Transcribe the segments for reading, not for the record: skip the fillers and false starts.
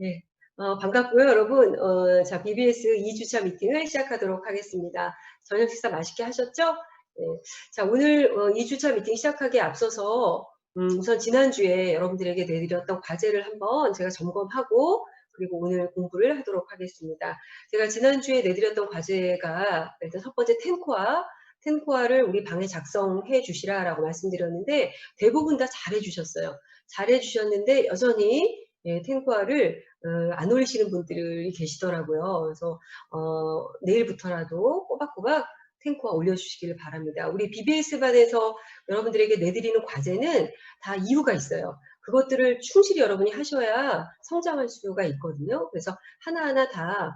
네, 반갑고요, 여러분. 자, BBS 2주차 미팅을 시작하도록 하겠습니다. 저녁 식사 맛있게 하셨죠? 네. 자, 오늘 2주차 미팅 시작하기에 앞서서 우선 지난주에 여러분들에게 내드렸던 과제를 한번 제가 점검하고 그리고 오늘 공부를 하도록 하겠습니다. 제가 지난주에 내드렸던 과제가 일단 첫 번째 텐코아를 우리 방에 작성해 주시라라고 말씀드렸는데 대부분 다 잘해 주셨어요. 잘해 주셨는데 여전히 텐코아를 안 올리시는 분들이 계시더라고요. 그래서 내일부터라도 꼬박꼬박 텐코아 올려주시기를 바랍니다. 우리 BBS반에서 여러분들에게 내드리는 과제는 다 이유가 있어요. 그것들을 충실히 여러분이 하셔야 성장할 수가 있거든요. 그래서 하나하나 다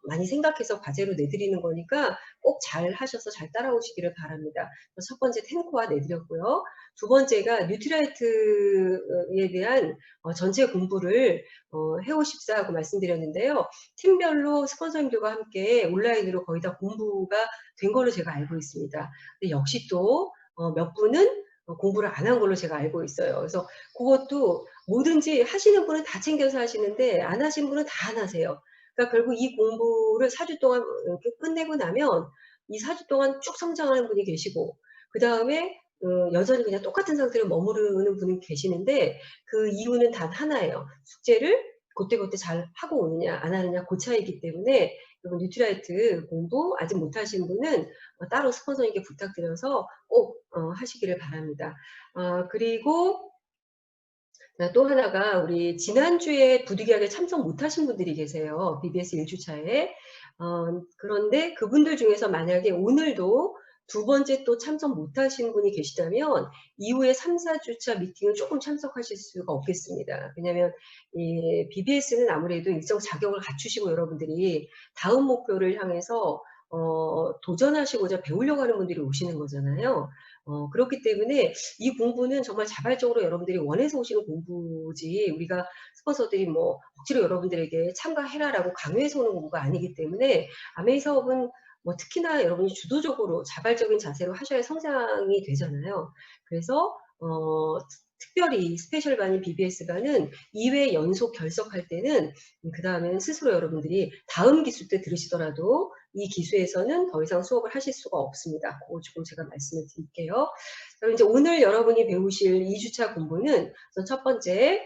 많이 생각해서 과제로 내드리는 거니까 꼭 잘 하셔서 잘 따라오시기를 바랍니다. 첫 번째 텐코아 내드렸고요. 두 번째가 뉴트라이트에 대한 전체 공부를 해오십사 하고 말씀드렸는데요. 팀별로 스폰서님들과 함께 온라인으로 거의 다 공부가 된 걸로 제가 알고 있습니다. 근데 역시 또 몇 분은 공부를 안 한 걸로 제가 알고 있어요. 그래서 그것도 뭐든지 하시는 분은 다 챙겨서 하시는데 안 하신 분은 다 안 하세요. 그러니까 결국 이 공부를 4주 동안 이렇게 끝내고 나면 이 4주 동안 쭉 성장하는 분이 계시고 그 다음에 여전히 그냥 똑같은 상태로 머무르는 분이 계시는데 그 이유는 단 하나예요. 숙제를 그때그때 잘 하고 오느냐 안 하느냐 그 차이기 때문에 여러분 뉴트라이트 공부 아직 못하신 분은 따로 스폰서님께 부탁드려서 꼭 하시기를 바랍니다. 그리고 또 하나가 우리 지난주에 부득이하게 참석 못하신 분들이 계세요. BBS 1주차에. 그런데 그분들 중에서 만약에 오늘도 두 번째 또 참석 못하신 분이 계시다면 이후에 3, 4주차 미팅은 조금 참석하실 수가 없겠습니다. 왜냐하면 이 BBS는 아무래도 일정 자격을 갖추시고 여러분들이 다음 목표를 향해서 도전하시고자 배우려고 하는 분들이 오시는 거잖아요. 그렇기 때문에 이 공부는 정말 자발적으로 여러분들이 원해서 오시는 공부지 우리가 스폰서들이 뭐 억지로 여러분들에게 참가해라라고 강요해서 오는 공부가 아니기 때문에 아메이 사업은 뭐 특히나 여러분이 주도적으로 자발적인 자세로 하셔야 성장이 되잖아요. 그래서 특별히 스페셜 반인 BBS 반은 2회 연속 결석할 때는 그 다음에는 스스로 여러분들이 다음 기수 때 들으시더라도 이 기수에서는 더 이상 수업을 하실 수가 없습니다. 그거 조금 제가 말씀을 드릴게요. 그럼 이제 오늘 여러분이 배우실 2주차 공부는 첫 번째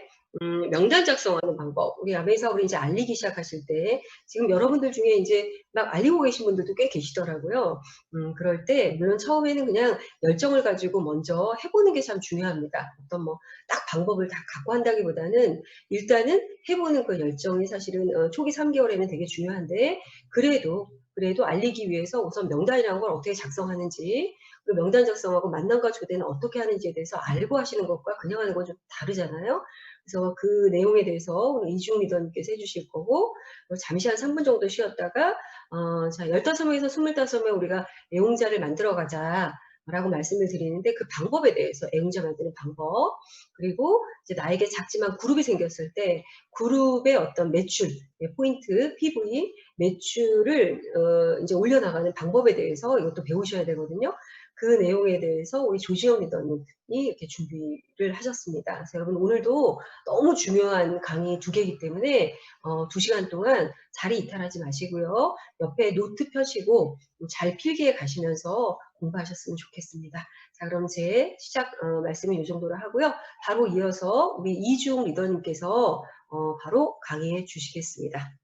명단 작성하는 방법. 우리 아메이 사업을 이제 알리기 시작하실 때 지금 여러분들 중에 이제 막 알리고 계신 분들도 꽤 계시더라고요. 그럴 때 물론 처음에는 그냥 열정을 가지고 먼저 해보는 게 참 중요합니다. 어떤 뭐 딱 방법을 다 갖고 한다기보다는 일단은 해보는 그 열정이 사실은 초기 3개월에는 되게 중요한데 그래도 알리기 위해서 우선 명단이라는 걸 어떻게 작성하는지 그리고 명단 작성하고 만남과 초대는 어떻게 하는지에 대해서 알고 하시는 것과 그냥 하는 건 좀 다르잖아요. 그래서 그 내용에 대해서 오늘 이중 리더님께서 해주실 거고 잠시 한 3분 정도 쉬었다가 자 15명에서 25명 우리가 애용자를 만들어 가자 라고 말씀을 드리는데 그 방법에 대해서 애용자 만드는 방법 그리고 이제 나에게 작지만 그룹이 생겼을 때 그룹의 어떤 매출 포인트 PV 매출을 이제 올려나가는 방법에 대해서 이것도 배우셔야 되거든요. 그 내용에 대해서 우리 조지영 리더님이 이렇게 준비를 하셨습니다. 그래서 여러분 오늘도 너무 중요한 강의 2개이기 때문에 2시간 동안 자리 이탈하지 마시고요. 옆에 노트 펴시고 잘 필기해 가시면서 공부하셨으면 좋겠습니다. 자, 그럼 제 시작 말씀은 이 정도로 하고요. 바로 이어서 우리 이중 리더님께서 바로 강의해 주시겠습니다.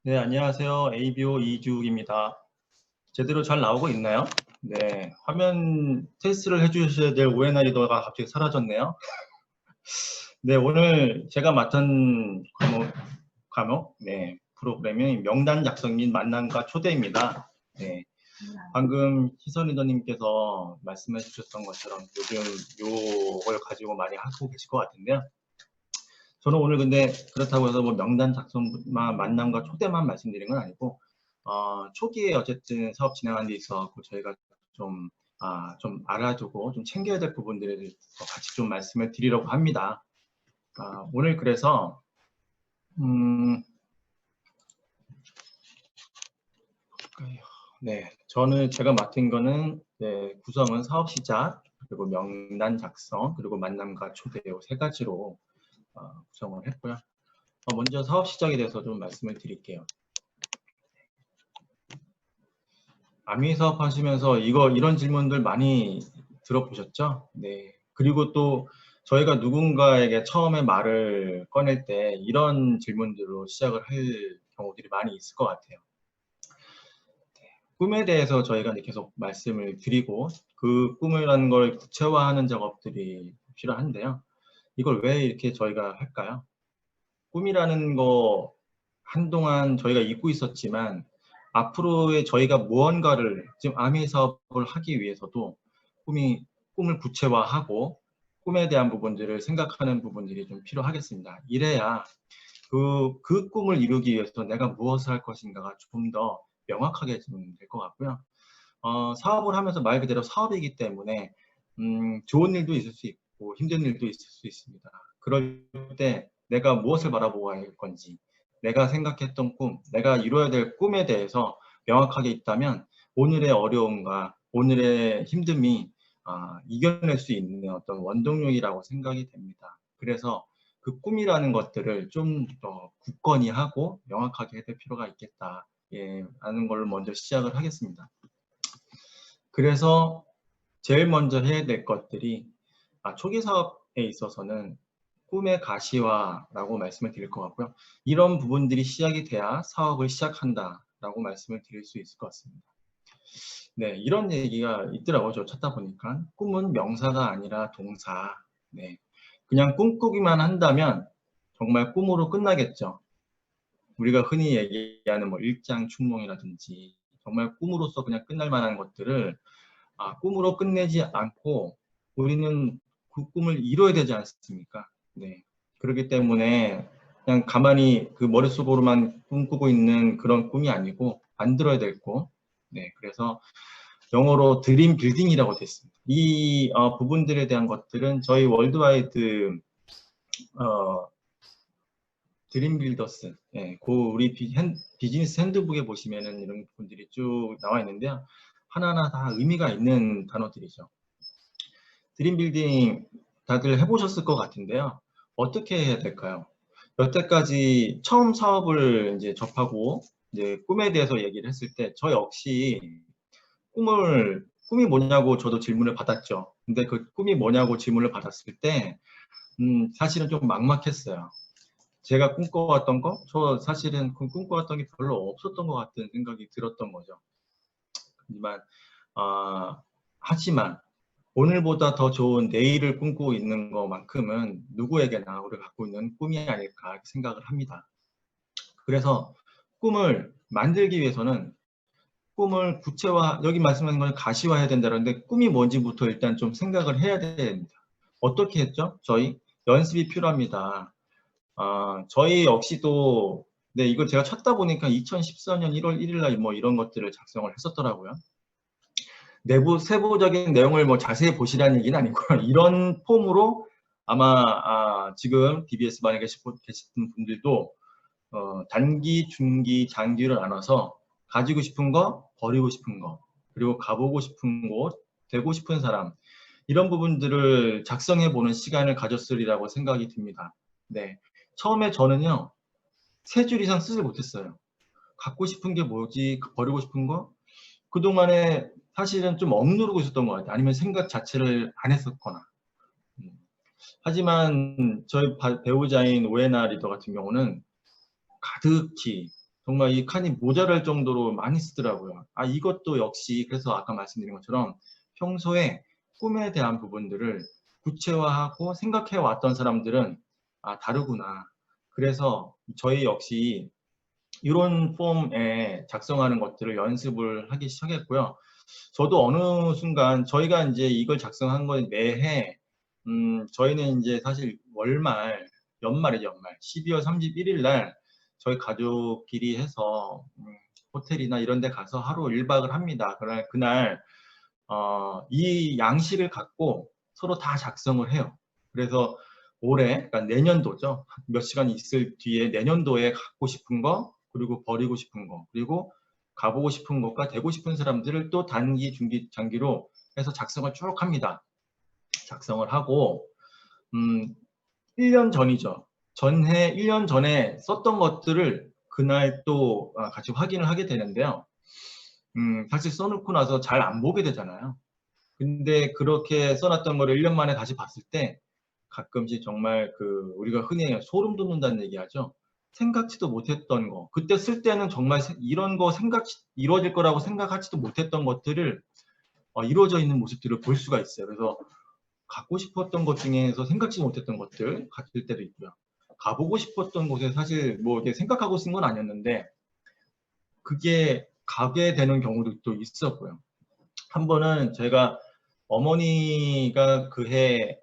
네, 안녕하세요. ABO 이주욱입니다. 제대로 잘 나오고 있나요? 네, 화면 테스트를 해주셔야 될 오에나 리더가 갑자기 사라졌네요. 네, 오늘 제가 맡은 과목 네, 프로그램이 명단 작성 및 만남과 초대입니다. 네, 방금 희선 리더님께서 말씀해 주셨던 것처럼 요즘 요걸 가지고 많이 하고 계실 것 같은데요. 저는 오늘 근데 그렇다고 해서 뭐 명단 작성만 만남과 초대만 말씀드린 건 아니고 초기에 어쨌든 사업 진행하는 데 있어서 저희가 좀 좀 알아두고 좀 챙겨야 될 부분들에 대해서 같이 좀 말씀을 드리려고 합니다. 오늘 그래서 네, 제가 맡은 거는 구성은 사업 시작, 그리고 명단 작성, 그리고 만남과 초대 요 세 가지로 구성을 했고요. 먼저 사업 시작에 대해서 좀 말씀을 드릴게요. 아미 사업 하시면서 이런 질문들 많이 들어보셨죠? 네. 그리고 또 저희가 누군가에게 처음에 말을 꺼낼 때 이런 질문들로 시작을 할 경우들이 많이 있을 것 같아요. 꿈에 대해서 저희가 이제 계속 말씀을 드리고 그 꿈이라는 걸 구체화하는 작업들이 필요한데요. 이걸 왜 이렇게 저희가 할까요? 꿈이라는 거 한동안 저희가 잊고 있었지만 앞으로의 저희가 무언가를 지금 아미 사업을 하기 위해서도 꿈을 구체화하고 꿈에 대한 부분들을 생각하는 부분들이 좀 필요하겠습니다. 이래야 그 꿈을 이루기 위해서 내가 무엇을 할 것인가가 좀 더 명확하게 좀 될 것 같고요. 사업을 하면서 말 그대로 사업이기 때문에 좋은 일도 있을 수 있고 힘든 일도 있을 수 있습니다. 그럴 때 내가 무엇을 바라보고 할 건지, 내가 생각했던 꿈, 내가 이루어야 될 꿈에 대해서 명확하게 있다면 오늘의 어려움과 오늘의 힘듦이 이겨낼 수 있는 어떤 원동력이라고 생각이 됩니다. 그래서 그 꿈이라는 것들을 좀 더 굳건히 하고 명확하게 해야 될 필요가 있겠다. 라는 걸 먼저 시작을 하겠습니다. 그래서 제일 먼저 해야 될 것들이 초기 사업에 있어서는 꿈의 가시화라고 말씀을 드릴 것 같고요. 이런 부분들이 시작이 돼야 사업을 시작한다라고 말씀을 드릴 수 있을 것 같습니다. 네, 이런 얘기가 있더라고요. 저 찾다 보니까 꿈은 명사가 아니라 동사. 네, 그냥 꿈꾸기만 한다면 정말 꿈으로 끝나겠죠. 우리가 흔히 얘기하는 뭐 일장춘몽이라든지 정말 꿈으로서 그냥 끝날 만한 것들을 꿈으로 끝내지 않고 우리는 그 꿈을 이뤄야 되지 않습니까? 네. 그렇기 때문에 그냥 가만히 그 머릿속으로만 꿈꾸고 있는 그런 꿈이 아니고 만들어야 될 꿈. 네. 그래서 영어로 드림 빌딩이라고 되어 있습니다. 이 부분들에 대한 것들은 저희 월드와이드 드림 빌더스, 우리 비즈니스 핸드북에 보시면은 이런 분들이 쭉 나와 있는데요. 하나하나 다 의미가 있는 단어들이죠. 드림 빌딩 다들 해보셨을 것 같은데요. 어떻게 해야 될까요? 여태까지 처음 사업을 이제 접하고 이제 꿈에 대해서 얘기를 했을 때 저 역시 꿈이 뭐냐고 저도 질문을 받았죠. 근데 그 꿈이 뭐냐고 질문을 받았을 때 사실은 좀 막막했어요. 제가 꿈꿔왔던 거? 저 사실은 꿈꿔왔던 게 별로 없었던 것 같은 생각이 들었던 거죠. 하지만 오늘보다 더 좋은 내일을 꿈꾸고 있는 것만큼은 누구에게나 우리가 갖고 있는 꿈이 아닐까 생각을 합니다. 그래서 꿈을 만들기 위해서는 꿈을 여기 말씀하신 건 가시화해야 된다는데 꿈이 뭔지부터 일단 좀 생각을 해야 됩니다. 어떻게 했죠? 저희 연습이 필요합니다. 저희 역시도 이거 제가 찾다 보니까 2014년 1월 1일 날 뭐 이런 것들을 작성을 했었더라고요. 내부 세부적인 내용을 뭐 자세히 보시라는 얘기는 아니고요. 이런 폼으로 아마 지금 DBS 반에 계신 분들도 단기, 중기, 장기를 나눠서 가지고 싶은 거, 버리고 싶은 거, 그리고 가보고 싶은 곳, 되고 싶은 사람 이런 부분들을 작성해 보는 시간을 가졌으리라고 생각이 듭니다. 네, 처음에 저는요 3줄 이상 쓰지 못했어요. 갖고 싶은 게 뭐지, 버리고 싶은 거 그동안에 사실은 좀 억누르고 있었던 것 같아요. 아니면 생각 자체를 안 했었거나. 하지만 저희 배우자인 오에나 리더 같은 경우는 가득히 정말 이 칸이 모자랄 정도로 많이 쓰더라고요. 이것도 역시 그래서 아까 말씀드린 것처럼 평소에 꿈에 대한 부분들을 구체화하고 생각해 왔던 사람들은 다르구나. 그래서 저희 역시 이런 폼에 작성하는 것들을 연습을 하기 시작했고요. 저도 어느 순간 저희가 이제 이걸 작성한 건 매해 저희는 이제 사실 연말이죠, 연말 12월 31일 날 저희 가족끼리 해서 호텔이나 이런 데 가서 하루 1박을 합니다. 그날 이 양식을 갖고 서로 다 작성을 해요. 그래서 올해, 그러니까 내년도죠. 몇 시간 있을 뒤에 내년도에 갖고 싶은 거, 그리고 버리고 싶은 거, 그리고 가보고 싶은 것과 되고 싶은 사람들을 또 단기, 중기, 장기로 해서 작성을 쭉 합니다. 작성을 하고 1년 전이죠. 전해 1년 전에 썼던 것들을 그날 또 같이 확인을 하게 되는데요. 사실 써놓고 나서 잘 안 보게 되잖아요. 근데 그렇게 써놨던 거를 1년 만에 다시 봤을 때 가끔씩 정말 그 우리가 흔히 소름 돋는다는 얘기하죠. 생각지도 못했던 거. 그때 쓸 때는 정말 이런 거 이루어질 거라고 생각하지도 못했던 것들을 이루어져 있는 모습들을 볼 수가 있어요. 그래서 갖고 싶었던 것 중에서 생각지 못했던 것들 같을 때도 있고요. 가보고 싶었던 곳에 사실 뭐 이렇게 생각하고 쓴 건 아니었는데 그게 가게 되는 경우도 또 있었고요. 한 번은 제가 어머니가 그해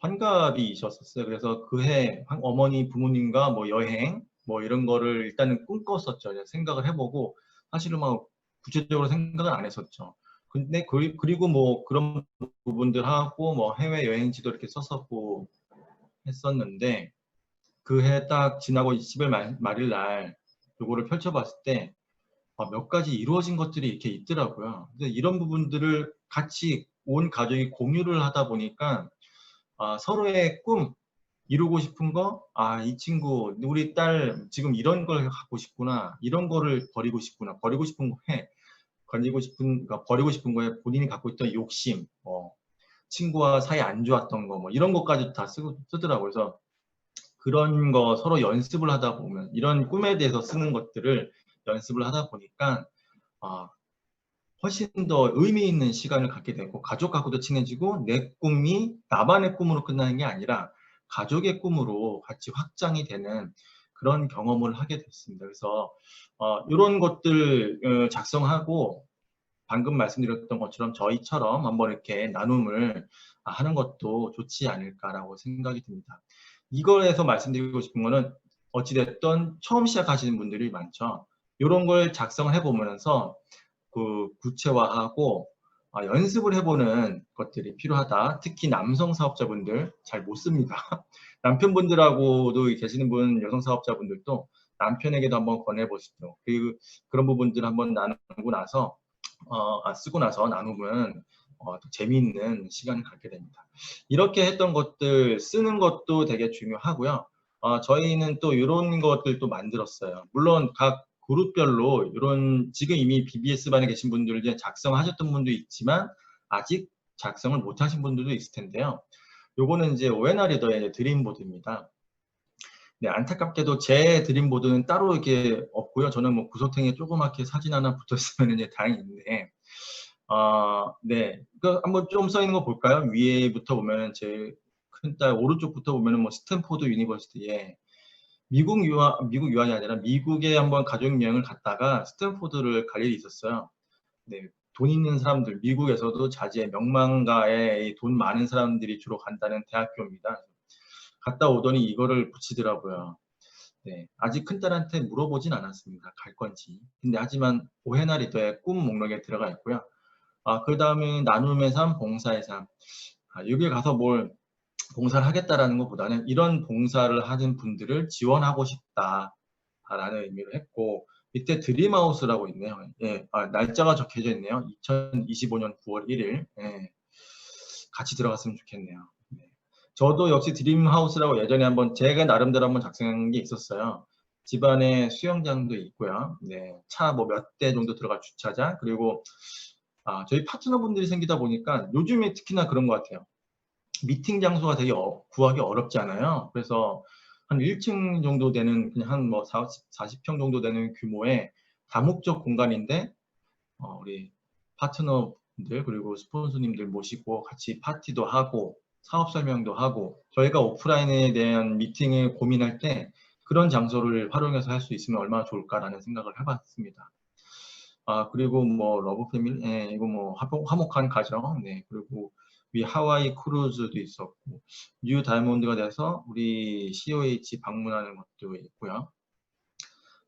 환갑이셨었어요. 그래서 그해 어머니 부모님과 뭐 여행 뭐 이런 거를 일단은 꿈꿨었죠. 생각을 해보고 사실은 막 구체적으로 생각은 안 했었죠. 근데 그리고 뭐 그런 부분들하고 뭐 해외 여행지도 이렇게 썼었고 했었는데 그해 딱 지나고 20일 말일 날 요거를 펼쳐봤을 때 몇 가지 이루어진 것들이 이렇게 있더라고요. 근데 이런 부분들을 같이 온 가족이 공유를 하다 보니까 서로의 꿈, 이루고 싶은 거, 이 친구, 우리 딸 지금 이런 걸 갖고 싶구나, 이런 거를 버리고 싶구나, 버리고 싶은 거 해. 그러니까 버리고 싶은 거에 본인이 갖고 있던 욕심, 친구와 사이 안 좋았던 거, 뭐 이런 것까지 다 쓰더라고요. 그래서 그런 거 서로 연습을 하다 보면, 이런 꿈에 대해서 쓰는 것들을 연습을 하다 보니까, 아, 훨씬 더 의미 있는 시간을 갖게 되고 가족하고도 친해지고 내 꿈이 나만의 꿈으로 끝나는 게 아니라 가족의 꿈으로 같이 확장이 되는 그런 경험을 하게 됐습니다. 그래서 이런 것들 작성하고 방금 말씀드렸던 것처럼 저희처럼 한번 이렇게 나눔을 하는 것도 좋지 않을까라고 생각이 듭니다. 이거에서 말씀드리고 싶은 거는 어찌됐든 처음 시작하시는 분들이 많죠. 이런 걸 작성을 해보면서 그 구체화하고 연습을 해보는 것들이 필요하다. 특히 남성 사업자분들 잘 못 씁니다. 남편분들하고도 계시는 분, 여성 사업자분들도 남편에게도 한번 권해보시죠. 그런 부분들 한번 나누고 나서 쓰고 나서 나누면 또 재미있는 시간을 갖게 됩니다. 이렇게 했던 것들 쓰는 것도 되게 중요하고요. 저희는 또 이런 것들도 만들었어요. 물론 각 그룹별로 이런 지금 이미 BBS반에 계신 분들 이제 작성하셨던 분도 있지만 아직 작성을 못하신 분들도 있을 텐데요. 요거는 이제 오에나 리더의 드림보드입니다. 네, 안타깝게도 제 드림보드는 따로 이렇게 없고요. 저는 뭐 구석탱이에 조그맣게 사진 하나 붙었으면 이제 다행인데, 네, 그 한번 좀 써 있는 거 볼까요? 위에부터 보면은 제 큰딸 오른쪽부터 보면은 뭐 스탠포드 유니버시티에 미국 유학이 아니라 미국에 한번 가족 여행을 갔다가 스탠포드를 갈 일이 있었어요. 네, 돈 있는 사람들, 미국에서도 자지의 명망가에 돈 많은 사람들이 주로 간다는 대학교입니다. 갔다 오더니 이거를 붙이더라고요. 네, 아직 큰딸한테 물어보진 않았습니다. 갈 건지. 근데 하지만 오해나 리더의 꿈 목록에 들어가 있고요. 그 다음에 나눔의 삶, 봉사의 삶. 여기 가서 뭘 봉사를 하겠다라는 것보다는 이런 봉사를 하는 분들을 지원하고 싶다라는 의미로 했고, 밑에 드림하우스라고 있네요. 예, 날짜가 적혀져 있네요. 2025년 9월 1일. 예, 같이 들어갔으면 좋겠네요. 네. 저도 역시 드림하우스라고 예전에 한번 제가 나름대로 한번 작성한 게 있었어요. 집안에 수영장도 있고요. 네, 차 뭐 몇 대 정도 들어갈 주차장, 그리고 저희 파트너분들이 생기다 보니까 요즘에 특히나 그런 것 같아요. 미팅 장소가 되게 구하기 어렵지 않아요. 그래서 한 1층 정도 되는 그냥 한 뭐 40평 정도 되는 규모의 다목적 공간인데 우리 파트너분들 그리고 스폰서님들 모시고 같이 파티도 하고 사업 설명도 하고 저희가 오프라인에 대한 미팅을 고민할 때 그런 장소를 활용해서 할 수 있으면 얼마나 좋을까라는 생각을 해봤습니다. 그리고 뭐 러브 패밀리, 이거 뭐 화목한 가정, 네, 그리고 위 하와이 크루즈도 있었고 뉴 다이아몬드가 돼서 우리 COH 방문하는 것도 있고요.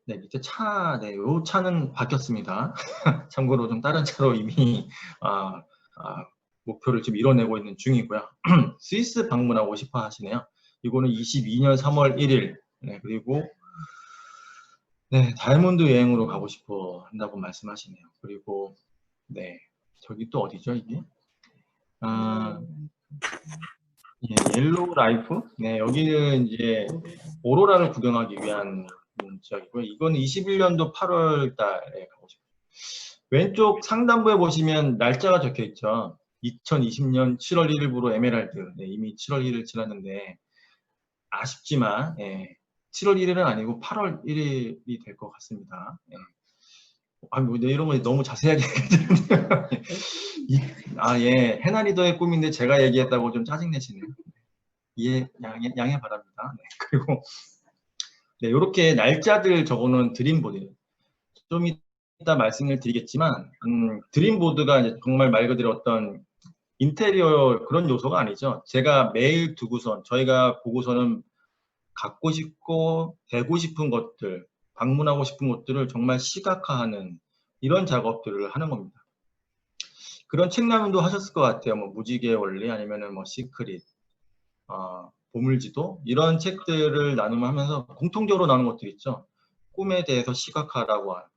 네, 밑에 차, 네, 요 차는 바뀌었습니다. 참고로 좀 다른 차로 이미 아, 아, 목표를 지금 이뤄내고 있는 중이고요. 스위스 방문하고 싶어 하시네요. 이거는 22년 3월 1일. 네, 그리고 네, 다이아몬드 여행으로 가고 싶어 한다고 말씀하시네요. 그리고 네, 저기 또 어디죠, 이게? 아, 예, 옐로우 라이프? 네, 여기는 이제 오로라를 구경하기 위한 지역이고요. 이건 21년도 8월 달에 가고 싶어요. 왼쪽 상단부에 보시면 날짜가 적혀 있죠. 2020년 7월 1일부로 에메랄드. 네, 이미 7월 1일 지났는데 아쉽지만 7월 1일은 아니고 8월 1일이 될 것 같습니다. 아, 뭐, 네, 이런 거 너무 자세하게 얘기해드렸네요. 예, 해나리더의 꿈인데 제가 얘기했다고 좀 짜증내시네요. 양해 바랍니다. 네, 그리고 네, 이렇게 날짜들 적어놓은 드림보드. 좀 이따 말씀을 드리겠지만, 드림보드가 이제 정말 말 그대로 어떤 인테리어 그런 요소가 아니죠. 제가 매일 두고선, 저희가 보고서는 갖고 싶고, 되고 싶은 것들, 방문하고 싶은 것들을 정말 시각화하는 이런 작업들을 하는 겁니다. 그런 책라면도 하셨을 것 같아요. 뭐, 무지개의 원리, 아니면은 뭐, 시크릿, 보물지도, 이런 책들을 나눔하면서 공통적으로 나오는 것들 있죠. 꿈에 대해서 시각화라고 하는.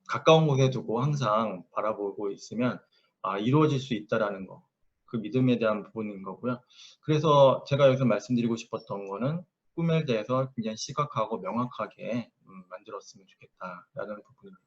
가까운 곳에 두고 항상 바라보고 있으면 이루어질 수 있다라는 거, 그 믿음에 대한 부분인 거고요. 그래서 제가 여기서 말씀드리고 싶었던 거는 꿈에 대해서 굉장히 시각하고 명확하게 만들었으면 좋겠다라는 부분입니다.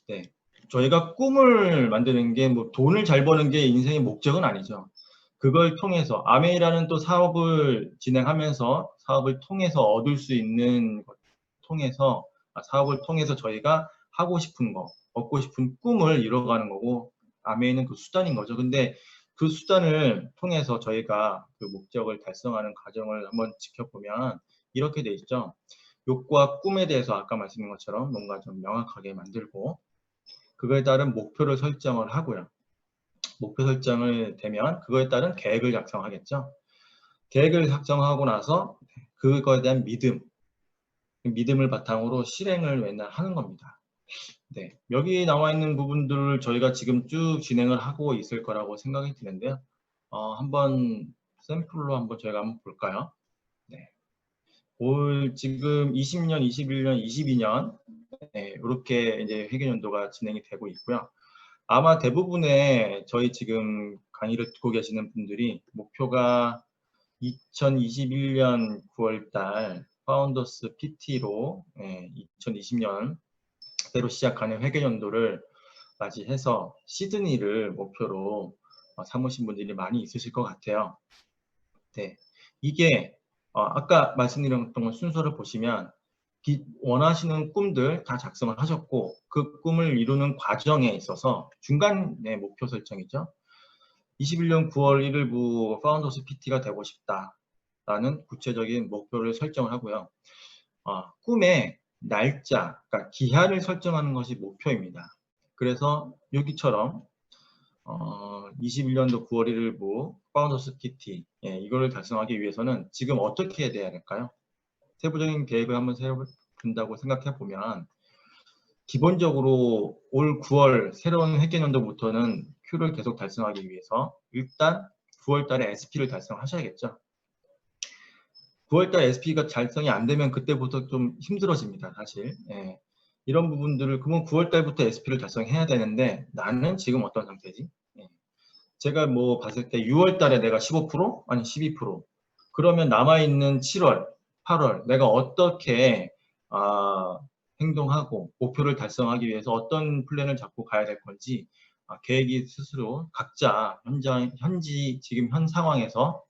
네, 저희가 꿈을 만드는 게 뭐 돈을 잘 버는 게 인생의 목적은 아니죠. 그걸 통해서 아메이라는 또 사업을 진행하면서 사업을 통해서 얻을 수 있는 것 통해서 사업을 통해서 저희가 하고 싶은 거, 얻고 싶은 꿈을 이뤄가는 거고 아메이는 그 수단인 거죠. 근데 그 수단을 통해서 저희가 그 목적을 달성하는 과정을 한번 지켜보면 이렇게 돼 있죠. 욕구와 꿈에 대해서 아까 말씀드린 것처럼 뭔가 좀 명확하게 만들고 그거에 따른 목표를 설정을 하고요. 목표 설정을 되면 그거에 따른 계획을 작성하겠죠. 계획을 작성하고 나서 그거에 대한 믿음을 바탕으로 실행을 맨날 하는 겁니다. 네, 여기 나와 있는 부분들을 저희가 지금 쭉 진행을 하고 있을 거라고 생각이 드는데요. 한번 샘플로 한번 저희가 한번 볼까요? 네. 올 지금 20년, 21년, 22년 이렇게 이제 회계연도가 진행이 되고 있고요. 아마 대부분의 저희 지금 강의를 듣고 계시는 분들이 목표가 2021년 9월달 파운더스 PT로 2020년 새로 시작하는 회계연도를 맞이해서 시드니를 목표로 삼으신 분들이 많이 있으실 것 같아요. 네, 이게 아까 말씀드렸던 순서를 보시면 원하시는 꿈들 다 작성을 하셨고 그 꿈을 이루는 과정에 있어서 중간에 목표 설정이죠. 21년 9월 1일부 파운더스 PT가 되고 싶다라는 구체적인 목표를 설정을 하고요. 꿈의 날짜, 그러니까 기한을 설정하는 것이 목표입니다. 그래서 여기처럼 21년도 9월 1일부 파운더스 PT 이거를 달성하기 위해서는 지금 어떻게 해야 될까요? 세부적인 계획을 한번 세워본다고 생각해 보면 기본적으로 올 9월 새로운 회계연도부터는 Q를 계속 달성하기 위해서 일단 9월 달에 SP를 달성하셔야겠죠. 9월 달 SP가 달성이 안 되면 그때부터 좀 힘들어집니다, 사실. 이런 부분들을 그러면 9월 달부터 SP를 달성해야 되는데 나는 지금 어떤 상태지? 제가 뭐 봤을 때 6월 달에 내가 15% 아니 12% 그러면 남아있는 7월, 8월 내가 어떻게 행동하고 목표를 달성하기 위해서 어떤 플랜을 잡고 가야 될 건지 계획이 스스로 각자 지금 현 상황에서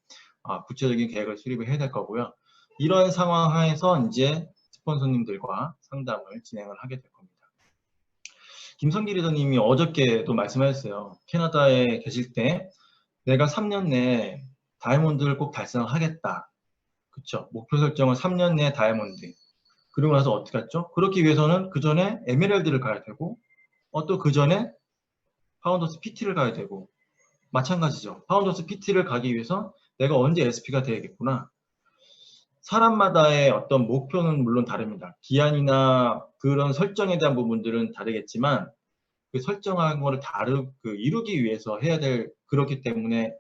구체적인 계획을 수립을 해야 될 거고요. 이런 상황 하에서 이제 스폰서님들과 상담을 진행을 하게 될 겁니다. 김성기 리더님이 어저께도 말씀하셨어요. 캐나다에 계실 때 내가 3년 내에 다이아몬드를 꼭 달성하겠다. 그쵸? 목표 설정은 3년 내에 다이아몬드. 그러고 나서 어떻게 했죠? 그렇기 위해서는 그 전에 에메랄드를 가야 되고 또 그 전에 파운더스 PT를 가야 되고 마찬가지죠. 파운더스 PT를 가기 위해서 내가 언제 SP가 되겠구나. 사람마다의 어떤 목표는 물론 다릅니다. 기한이나 그런 설정에 대한 부분들은 다르겠지만 그 설정한 거를 이루기 위해서 해야 될 그렇기 때문에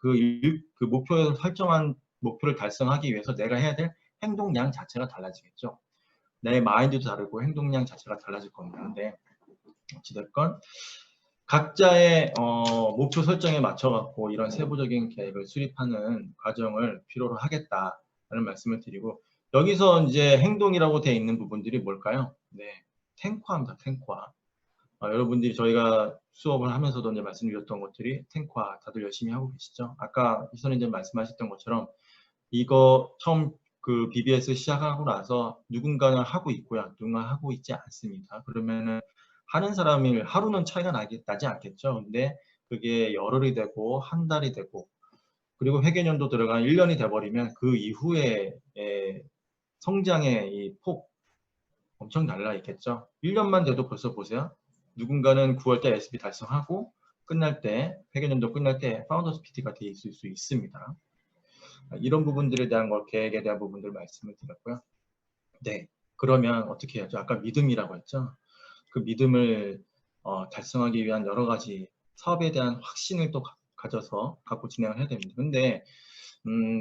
그 목표를 설정한 목표를 달성하기 위해서 내가 해야 될 행동량 자체가 달라지겠죠. 내 마인드도 다르고 행동량 자체가 달라질 겁니다. 근데 어찌됐건 각자의 목표 설정에 맞춰 갖고 이런 세부적인 계획을 수립하는 과정을 필요로 하겠다라는 말씀을 드리고, 여기서 이제 행동이라고 되어 있는 부분들이 뭘까요? 네, 탱화입니다. 탱화. 여러분들이 저희가 수업을 하면서도 이제 말씀드렸던 것들이 탱화 다들 열심히 하고 계시죠? 아까 이선생님 말씀하셨던 것처럼 이거 처음 그 BBS 시작하고 나서 누군가는 하고 있고요, 누군가 하고 있지 않습니다. 그러면은 하는 사람이 하루는 차이가 나지 않겠죠. 근데 그게 열흘이 되고 한 달이 되고 그리고 회계연도 들어간 1년이 돼버리면 그 이후에 성장의 이 폭 엄청 달라 있겠죠. 1년만 돼도 벌써 보세요. 누군가는 9월달 SB 달성하고 끝날 때, 회계연도 끝날 때 파운더스 PT가 돼 있을 수 있습니다. 이런 부분들에 대한 계획에 대한 부분들 말씀을 드렸고요. 네, 그러면 어떻게 해야죠? 아까 믿음이라고 했죠. 그 믿음을 달성하기 위한 여러 가지 사업에 대한 확신을 또 가져서 갖고 진행을 해야 됩니다. 근데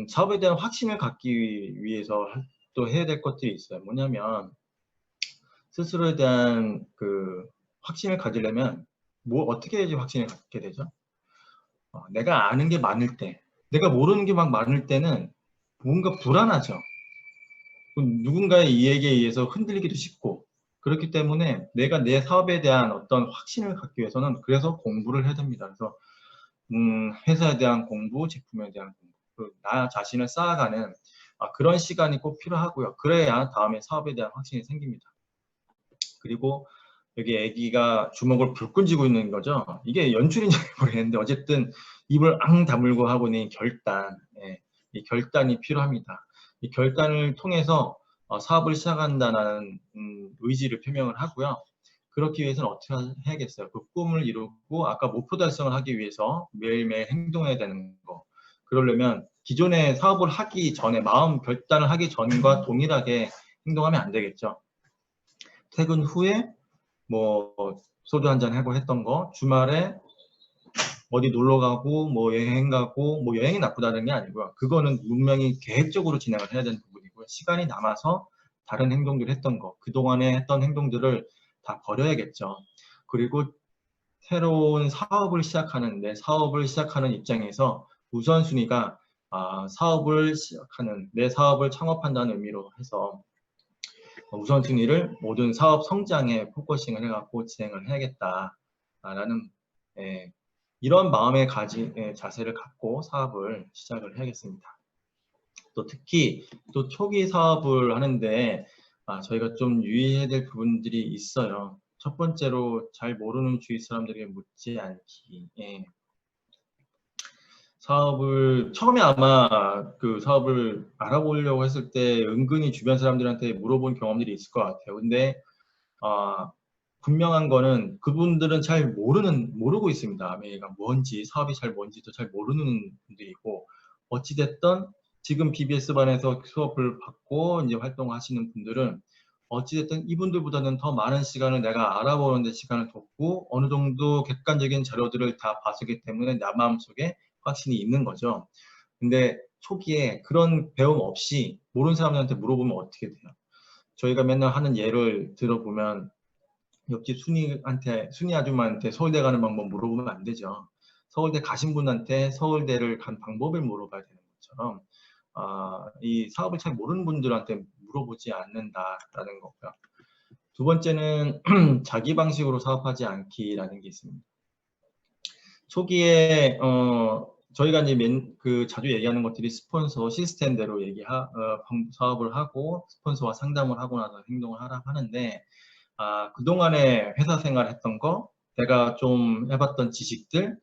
사업에 대한 확신을 갖기 위해서 또 해야 될 것들이 있어요. 뭐냐면 스스로에 대한 그 확신을 가지려면 어떻게 해야지 확신을 갖게 되죠? 내가 아는 게 많을 때, 내가 모르는 게 막 많을 때는 뭔가 불안하죠. 누군가의 이야기에 의해서 흔들리기도 쉽고, 그렇기 때문에 내가 내 사업에 대한 어떤 확신을 갖기 위해서는 그래서 공부를 해야 됩니다. 그래서 회사에 대한 공부, 제품에 대한 공부, 나 자신을 쌓아가는 그런 시간이 꼭 필요하고요. 그래야 다음에 사업에 대한 확신이 생깁니다. 그리고 여기 아기가 주먹을 불끈 쥐고 있는 거죠. 이게 연출인지 모르겠는데 어쨌든 입을 앙 다물고 하고 있는 결단, 이 결단이 필요합니다. 이 결단을 통해서 사업을 시작한다는 의지를 표명을 하고요. 그렇기 위해서는 어떻게 해야겠어요? 그 꿈을 이루고 아까 목표 달성을 하기 위해서 매일매일 행동해야 되는 거. 그러려면 기존의 사업을 하기 전에 마음 결단을 하기 전과 동일하게 행동하면 안 되겠죠. 퇴근 후에 뭐 소주 한잔 하고 했던 거, 주말에 어디 놀러 가고 뭐 여행 가고, 뭐 여행이 나쁘다는 게 아니고요. 그거는 분명히 계획적으로 진행을 해야 되는 부분이고요. 시간이 남아서 다른 행동들 했던 거, 그동안에 했던 행동들을 다 버려야겠죠. 그리고 새로운 사업을 시작하는 입장에서 우선순위가 내 사업을 창업한다는 의미로 해서 우선순위를 모든 사업 성장에 포커싱을 해갖고 진행을 해야겠다라는 이런 마음의 자세를 갖고 사업을 시작을 해야겠습니다. 또 특히 또 초기 사업을 하는데 저희가 좀 유의해야 될 부분들이 있어요. 첫 번째로 잘 모르는 주위 사람들에게 묻지 않기. 처음에 아마 그 사업을 알아보려고 했을 때 은근히 주변 사람들한테 물어본 경험들이 있을 것 같아요. 근데 분명한 거는 그분들은 잘 모르고 있습니다. 아메이가 뭔지, 사업이 잘 뭔지도 잘 모르는 분들이고, 어찌됐든 지금 BBS 반에서 수업을 받고 이제 활동하시는 분들은 어찌됐든 이분들보다는 더 많은 시간을 내가 알아보는 데 시간을 뒀고 어느 정도 객관적인 자료들을 다 봤기 때문에 내 마음속에 확신이 있는 거죠. 근데 초기에 그런 배움 없이 모르는 사람들한테 물어보면 어떻게 돼요? 저희가 맨날 하는 예를 들어보면 옆집 순이 아줌마한테 서울대 가는 방법 물어보면 안 되죠. 서울대 가신 분한테 서울대를 간 방법을 물어봐야 되는 것처럼 이 사업을 잘 모르는 분들한테 물어보지 않는다라는 거고요. 두 번째는 자기 방식으로 사업하지 않기라는 게 있습니다. 초기에 저희가 이제 자주 얘기하는 것들이 스폰서 시스템대로 사업을 하고 스폰서와 상담을 하고 나서 행동을 하라고 하는데 그동안에 회사 생활했던 거, 내가 좀 해봤던 지식들,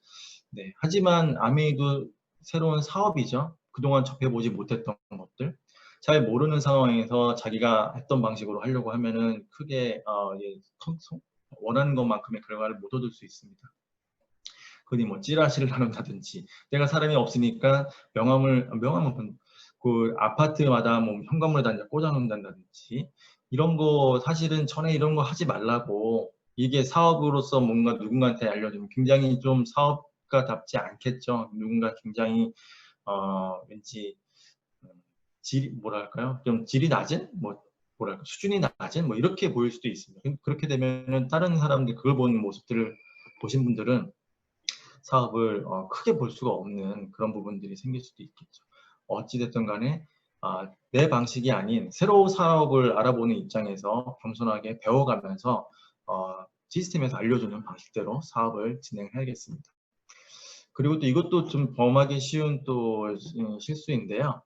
하지만 아메이도 새로운 사업이죠. 그동안 접해보지 못했던 것들, 잘 모르는 상황에서 자기가 했던 방식으로 하려고 하면은 크게 원하는 것만큼의 결과를 못 얻을 수 있습니다. 그니 뭐 찌라시를 나눈다든지, 내가 사람이 없으니까 명함은 그 아파트마다 뭐 현관문에다 이제 꽂아놓는다든지 이런 거 사실은 전에 이런 거 하지 말라고 이게 사업으로서 뭔가 누군가한테 알려주면 굉장히 좀 사업가답지 않겠죠. 누군가 굉장히 왠지 뭐랄까요? 좀 질이 낮은 뭐랄까 수준이 낮은 뭐 이렇게 보일 수도 있습니다. 그렇게 되면은 다른 사람들 그걸 보는 모습들을 보신 분들은 사업을 크게 볼 수가 없는 그런 부분들이 생길 수도 있겠죠. 어찌됐든 간에 내 방식이 아닌 새로운 사업을 알아보는 입장에서 겸손하게 배워가면서 시스템에서 알려주는 방식대로 사업을 진행해야겠습니다. 그리고 또 이것도 좀 범하기 쉬운 또 실수인데요.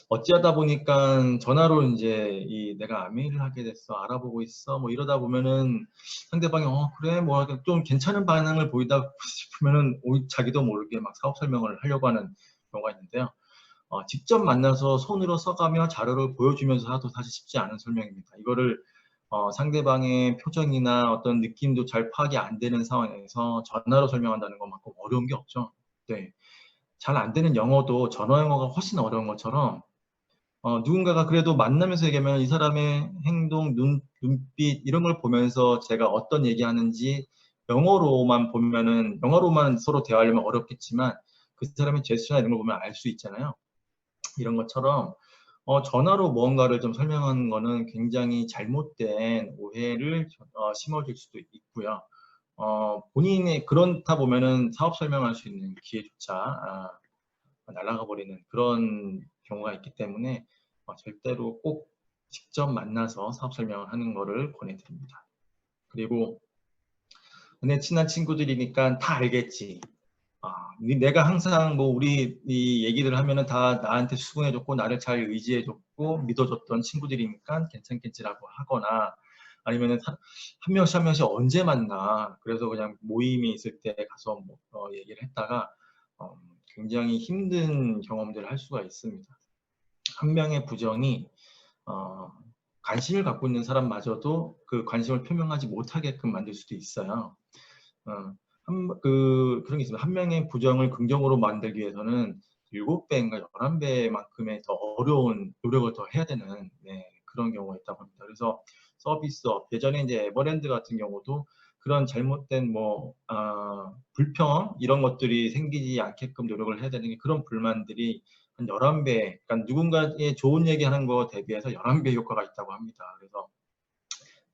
어찌하다 보니까 전화로 이제 내가 아메이를 하게 됐어, 알아보고 있어, 뭐 이러다 보면은 상대방이 그래 뭐 좀 괜찮은 반응을 보이다 싶으면은 자기도 모르게 막 사업 설명을 하려고 하는 경우가 있는데요. 직접 만나서 손으로 써가며 자료를 보여주면서 하도 사실 쉽지 않은 설명입니다. 이거를 상대방의 표정이나 어떤 느낌도 잘 파악이 안 되는 상황에서 전화로 설명한다는 것만큼 어려운 게 없죠. 네. 잘 안 되는 영어도 전화 영어가 훨씬 어려운 것처럼 누군가가 그래도 만나면서 얘기하면 이 사람의 행동, 눈빛 이런 걸 보면서 제가 어떤 얘기하는지 영어로만 보면은 영어로만 서로 대화하려면 어렵겠지만 그 사람의 제스처나 이런 걸 보면 알 수 있잖아요. 이런 것처럼 전화로 무언가를 좀 설명하는 거는 굉장히 잘못된 오해를 심어줄 수도 있고요. 본인의 그렇다 보면은 사업 설명할 수 있는 기회조차 날아가 버리는 그런 경우가 있기 때문에 절대로 꼭 직접 만나서 사업 설명을 하는 거를 권해드립니다. 그리고 내 친한 친구들이니까 다 알겠지. 내가 항상 뭐 우리 이 얘기를 하면은 다 나한테 수긍해줬고 나를 잘 의지해줬고 믿어줬던 친구들이니까 괜찮겠지라고 하거나 아니면은 한 명씩 한 명씩 언제 만나 그래서 그냥 모임이 있을 때 가서 뭐 얘기를 했다가 굉장히 힘든 경험들을 할 수가 있습니다. 한 명의 부정이 관심을 갖고 있는 사람마저도 그 관심을 표명하지 못하게끔 만들 수도 있어요. 그런 게 있습니다. 한 명의 부정을 긍정으로 만들기 위해서는 7배인가 11배만큼의 더 어려운 노력을 더 해야 되는 그런 경우가 있다고 합니다. 그래서 서비스업, 예전에 이제 에버랜드 같은 경우도 그런 잘못된 불평 이런 것들이 생기지 않게끔 노력을 해야 되는 게 그런 불만들이 한 11배, 그러니까 누군가의 좋은 얘기하는 거 대비해서 11배 효과가 있다고 합니다. 그래서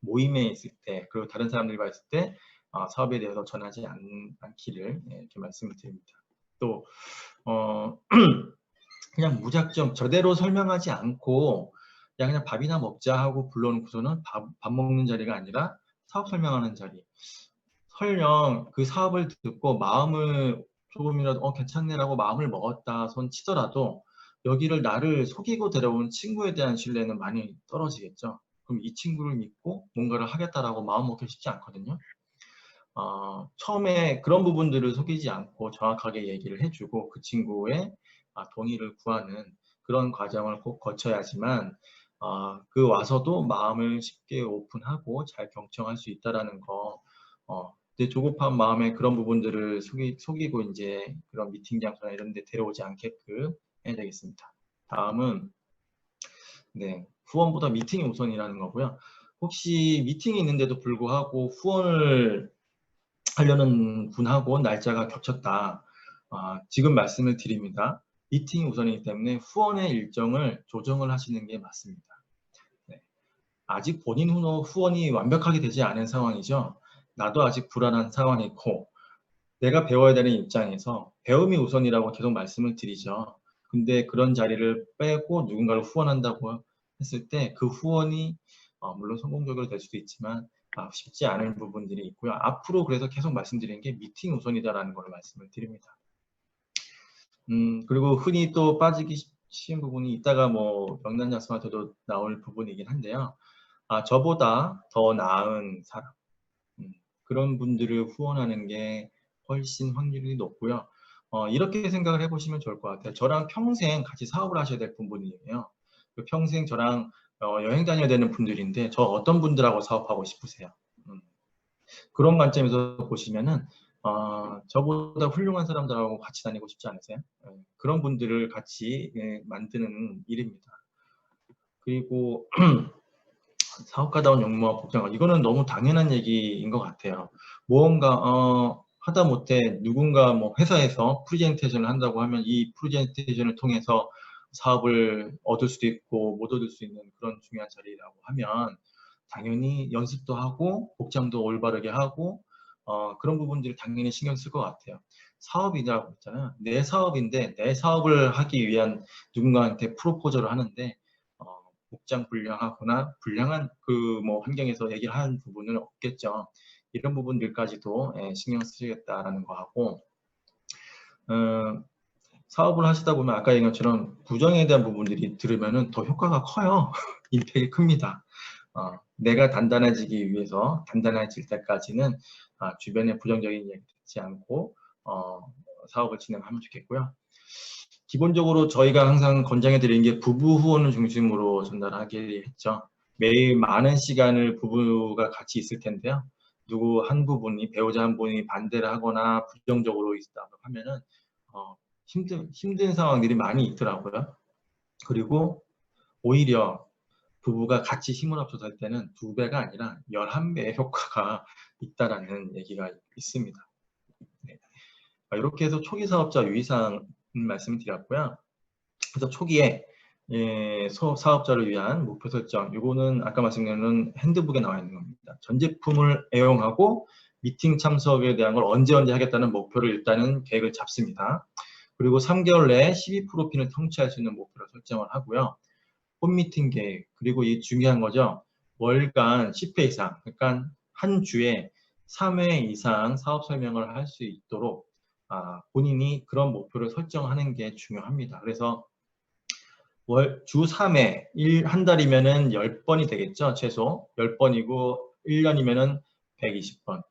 모임에 있을 때 그리고 다른 사람들과 있을 때 사업에 대해서 전하지 않기를 이렇게 말씀을 드립니다. 또 그냥 무작정 저대로 설명하지 않고 그냥 밥이나 먹자 하고 불러놓고서는 밥 먹는 자리가 아니라 사업 설명하는 자리. 설령 그 사업을 듣고 마음을 조금이라도 괜찮네라고 마음을 먹었다 손 치더라도 여기를 나를 속이고 데려온 친구에 대한 신뢰는 많이 떨어지겠죠. 그럼 이 친구를 믿고 뭔가를 하겠다라고 마음 먹기 쉽지 않거든요. 처음에 그런 부분들을 속이지 않고 정확하게 얘기를 해주고 그 친구의 동의를 구하는 그런 과정을 꼭 거쳐야지만 그 와서도 마음을 쉽게 오픈하고 잘 경청할 수 있다라는 거. 이제 조급한 마음에 그런 부분들을 속이고 이제 그런 미팅 장소나 이런 데 데려오지 않게끔 해야 되겠습니다. 다음은 후원보다 미팅이 우선이라는 거고요. 혹시 미팅이 있는데도 불구하고 후원을 하려는 분하고 날짜가 겹쳤다. 지금 말씀을 드립니다. 미팅이 우선이기 때문에 후원의 일정을 조정을 하시는 게 맞습니다. 아직 본인 후원이 완벽하게 되지 않은 상황이죠. 나도 아직 불안한 상황이고 내가 배워야 되는 입장에서 배움이 우선이라고 계속 말씀을 드리죠. 근데 그런 자리를 빼고 누군가를 후원한다고 했을 때 그 후원이 물론 성공적으로 될 수도 있지만 쉽지 않은 부분들이 있고요. 앞으로 그래서 계속 말씀드리는 게 미팅 우선이다라는 걸 말씀을 드립니다. 그리고 흔히 또 빠지기 쉬운 부분이 이따가 뭐 명단약속한테도 나올 부분이긴 한데요. 저보다 더 나은 사람, 그런 분들을 후원하는 게 훨씬 확률이 높고요. 이렇게 생각을 해보시면 좋을 것 같아요. 저랑 평생 같이 사업을 하셔야 될 분이에요. 평생 저랑 여행 다녀야 되는 분들인데 저 어떤 분들하고 사업하고 싶으세요? 그런 관점에서 보시면은 저보다 훌륭한 사람들하고 같이 다니고 싶지 않으세요? 그런 분들을 같이 만드는 일입니다. 그리고 사업가다운 용무와 복장, 이거는 너무 당연한 얘기인 것 같아요. 무언가 하다못해 누군가 뭐 회사에서 프레젠테이션을 한다고 하면 이 프레젠테이션을 통해서 사업을 얻을 수도 있고 못 얻을 수 있는 그런 중요한 자리라고 하면 당연히 연습도 하고 복장도 올바르게 하고 그런 부분들을 당연히 신경 쓸 것 같아요. 사업이라고 했잖아요. 내 사업인데 내 사업을 하기 위한 누군가한테 프로포즈를 하는데 복장 불량하거나 불량한 그 뭐 환경에서 얘기를 하는 부분은 없겠죠. 이런 부분들까지도 신경 쓰시겠다라는 거하고 사업을 하시다 보면 아까 얘기한 것처럼 부정에 대한 부분들이 들으면은 더 효과가 커요. 임팩이 큽니다. 내가 단단해지기 위해서 단단해질 때까지는 주변의 부정적인 얘기 듣지 않고 사업을 진행하면 좋겠고요. 기본적으로 저희가 항상 권장해 드리는 게 부부 후원을 중심으로 전달하게 했죠. 매일 많은 시간을 부부가 같이 있을 텐데요. 누구 한 부분이 배우자 한 분이 반대를 하거나 부정적으로 있다고 하면은 힘든 상황들이 많이 있더라고요. 그리고 오히려 부부가 같이 힘을 합쳐서 할 때는 2배가 아니라 11배의 효과가 있다라는 얘기가 있습니다. 네. 이렇게 해서 초기 사업자 유의사항 말씀을 드렸고요. 그래서 초기에 사업자를 위한 목표 설정, 이거는 아까 말씀드린 핸드북에 나와 있는 겁니다. 전 제품을 애용하고 미팅 참석에 대한 걸 언제 하겠다는 목표를 일단은 계획을 잡습니다. 그리고 3개월 내에 12%핀을 성취할 수 있는 목표를 설정을 하고요. 홈미팅 계획, 그리고 이 중요한 거죠. 월간 10회 이상, 그러니까 한 주에 3회 이상 사업 설명을 할 수 있도록 본인이 그런 목표를 설정하는 게 중요합니다. 그래서 주 3회, 한 달이면은 10번이 되겠죠, 최소. 10번이고, 1년이면은 120번.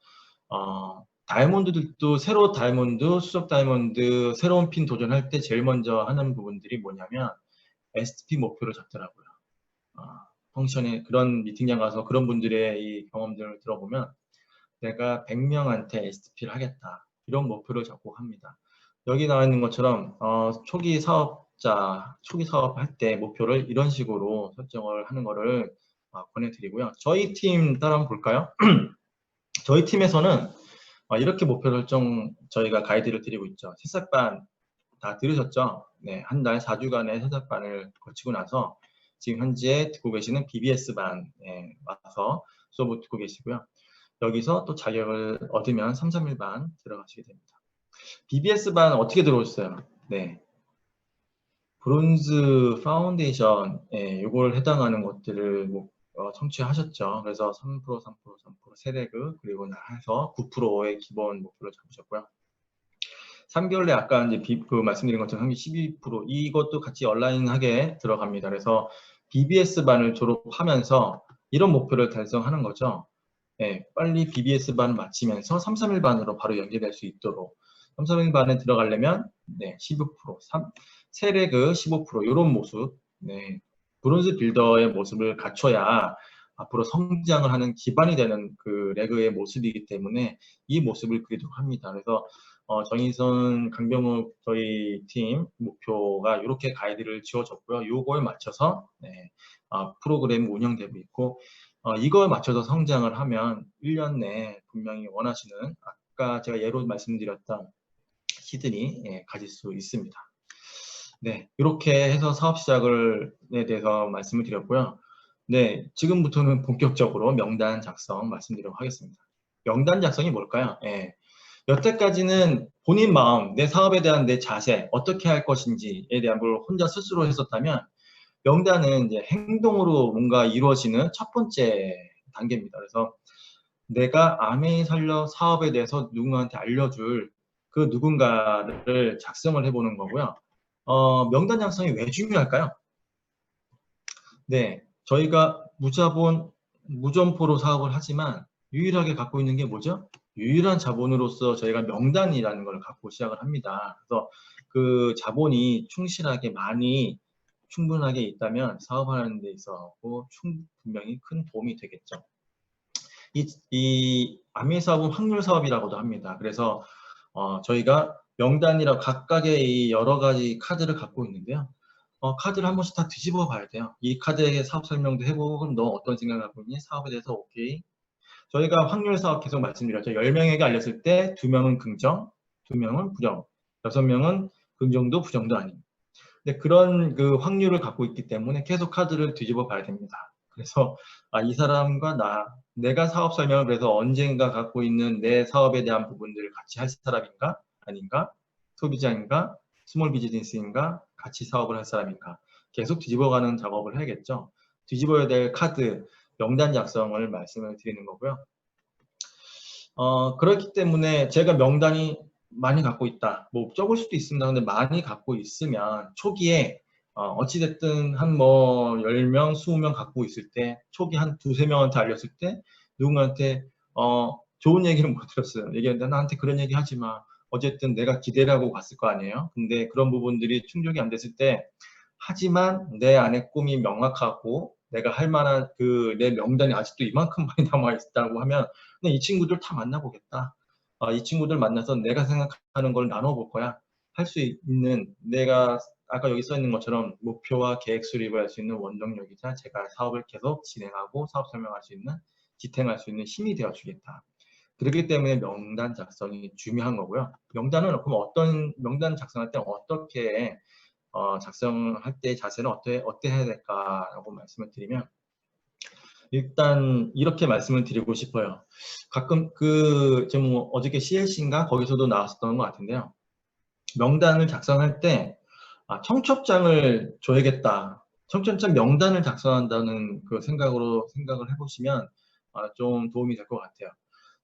다이아몬드들도 새로 다이아몬드, 수석 다이아몬드, 새로운 핀 도전할 때 제일 먼저 하는 부분들이 뭐냐면, STP 목표를 잡더라고요. 펑션에 그런 미팅장 가서 그런 분들의 이 경험들을 들어보면, 내가 100명한테 STP를 하겠다. 이런 목표를 잡고 합니다. 여기 나와 있는 것처럼 초기 사업할 때 목표를 이런 식으로 설정을 하는 거를 권해드리고요. 저희 팀 따라 한번 볼까요? 저희 팀에서는 이렇게 목표 설정 저희가 가이드를 드리고 있죠. 새싹반 다 들으셨죠? 네, 한 달 4주간의 새싹반을 거치고 나서 지금 현재 듣고 계시는 BBS반에 와서 수업을 듣고 계시고요. 여기서 또 자격을 얻으면 3, 3일반 들어가시게 됩니다. BBS반 어떻게 들어오셨어요? 네. 브론즈 파운데이션, 요걸 해당하는 것들을 성취하셨죠. 그래서 3%, 3%, 3% 세대그, 그리고 해서 9%의 기본 목표를 잡으셨고요. 3개월 내 아까 이제 말씀드린 것처럼 12% 이것도 같이 온라인하게 들어갑니다. 그래서 BBS반을 졸업하면서 이런 목표를 달성하는 거죠. 네, 빨리 BBS반을 마치면서 3, 3일반으로 바로 연계될 수 있도록 3, 3일반에 들어가려면 15%, 세레그 15% 이런 모습, 브론즈 빌더의 모습을 갖춰야 앞으로 성장을 하는 기반이 되는 그 레그의 모습이기 때문에 이 모습을 그리도록 합니다. 그래서 정인선, 강병욱 저희 팀 목표가 이렇게 가이드를 지어줬고요. 요거에 맞춰서 프로그램 운영되고 있고 이거에 맞춰서 성장을 하면 1년 내에 분명히 원하시는 아까 제가 예로 말씀드렸던 시드니 가질 수 있습니다. 네, 이렇게 해서 사업 시작에 대해서 말씀을 드렸고요. 네, 지금부터는 본격적으로 명단 작성 말씀드리도록 하겠습니다. 명단 작성이 뭘까요? 여태까지는 본인 마음, 내 사업에 대한 내 자세, 어떻게 할 것인지에 대한 걸 혼자 스스로 했었다면 명단은 이제 행동으로 뭔가 이루어지는 첫 번째 단계입니다. 그래서 내가 아메이 살려 사업에 대해서 누군가한테 알려줄 그 누군가를 작성을 해보는 거고요. 명단 작성이 왜 중요할까요? 네, 저희가 무점포로 사업을 하지만 유일하게 갖고 있는 게 뭐죠? 유일한 자본으로서 저희가 명단이라는 걸 갖고 시작을 합니다. 그래서 그 자본이 충실하게 충분하게 있다면 사업하는 데 있어서 분명히 큰 도움이 되겠죠. 이 안미 사업은 확률 사업이라고도 합니다. 그래서 저희가 명단이라 각각의 이 여러 가지 카드를 갖고 있는데요. 카드를 한 번씩 다 뒤집어 봐야 돼요. 이 카드의 사업 설명도 해보고, 그럼 너 어떤 생각을 하고 있니? 사업에 대해서 오케이. 저희가 확률 사업 계속 말씀드렸죠. 10명에게 알렸을 때 2명은 긍정, 2명은 부정, 6명은 긍정도 부정도 아닌. 근데 그런 그 확률을 갖고 있기 때문에 계속 카드를 뒤집어 봐야 됩니다. 그래서 이 사람과 내가 사업 설명을 그래서 언젠가 갖고 있는 내 사업에 대한 부분들을 같이 할 사람인가? 아닌가? 소비자인가? 스몰 비즈니스인가? 같이 사업을 할 사람인가? 계속 뒤집어가는 작업을 해야겠죠. 뒤집어야 될 카드, 명단 작성을 말씀을 드리는 거고요. 그렇기 때문에 제가 명단이 많이 갖고 있다. 뭐 적을 수도 있습니다. 근데 많이 갖고 있으면 초기에 어찌됐든 한 뭐 10명, 20명 갖고 있을 때 초기 한 두세 명한테 알렸을 때 누군가한테 좋은 얘기는 못 들었어요. 얘기했는데 나한테 그런 얘기 하지 마. 어쨌든 내가 기대를 하고 갔을 거 아니에요. 근데 그런 부분들이 충족이 안 됐을 때 하지만 내 안에 꿈이 명확하고 내가 할 만한 내 명단이 아직도 이만큼 많이 남아 있다고 하면 그냥 이 친구들 다 만나보겠다. 이 친구들 만나서 내가 생각하는 걸 나눠볼 거야. 할 수 있는 내가 아까 여기 써 있는 것처럼 목표와 계획 수립을 할 수 있는 원동력이자 제가 사업을 계속 진행하고 사업 설명할 수 있는 지탱할 수 있는 힘이 되어 주겠다. 그렇기 때문에 명단 작성이 중요한 거고요. 명단은 그럼 어떤 명단 작성할 때 어떻게 작성할 때 자세는 어때 해야 될까라고 말씀을 드리면 일단 이렇게 말씀을 드리고 싶어요. 가끔 좀 어저께 CLC인가 거기서도 나왔었던 것 같은데요. 명단을 작성할 때 청첩장을 줘야겠다. 청첩장 명단을 작성한다는 그 생각을 해보시면 좀 도움이 될 것 같아요.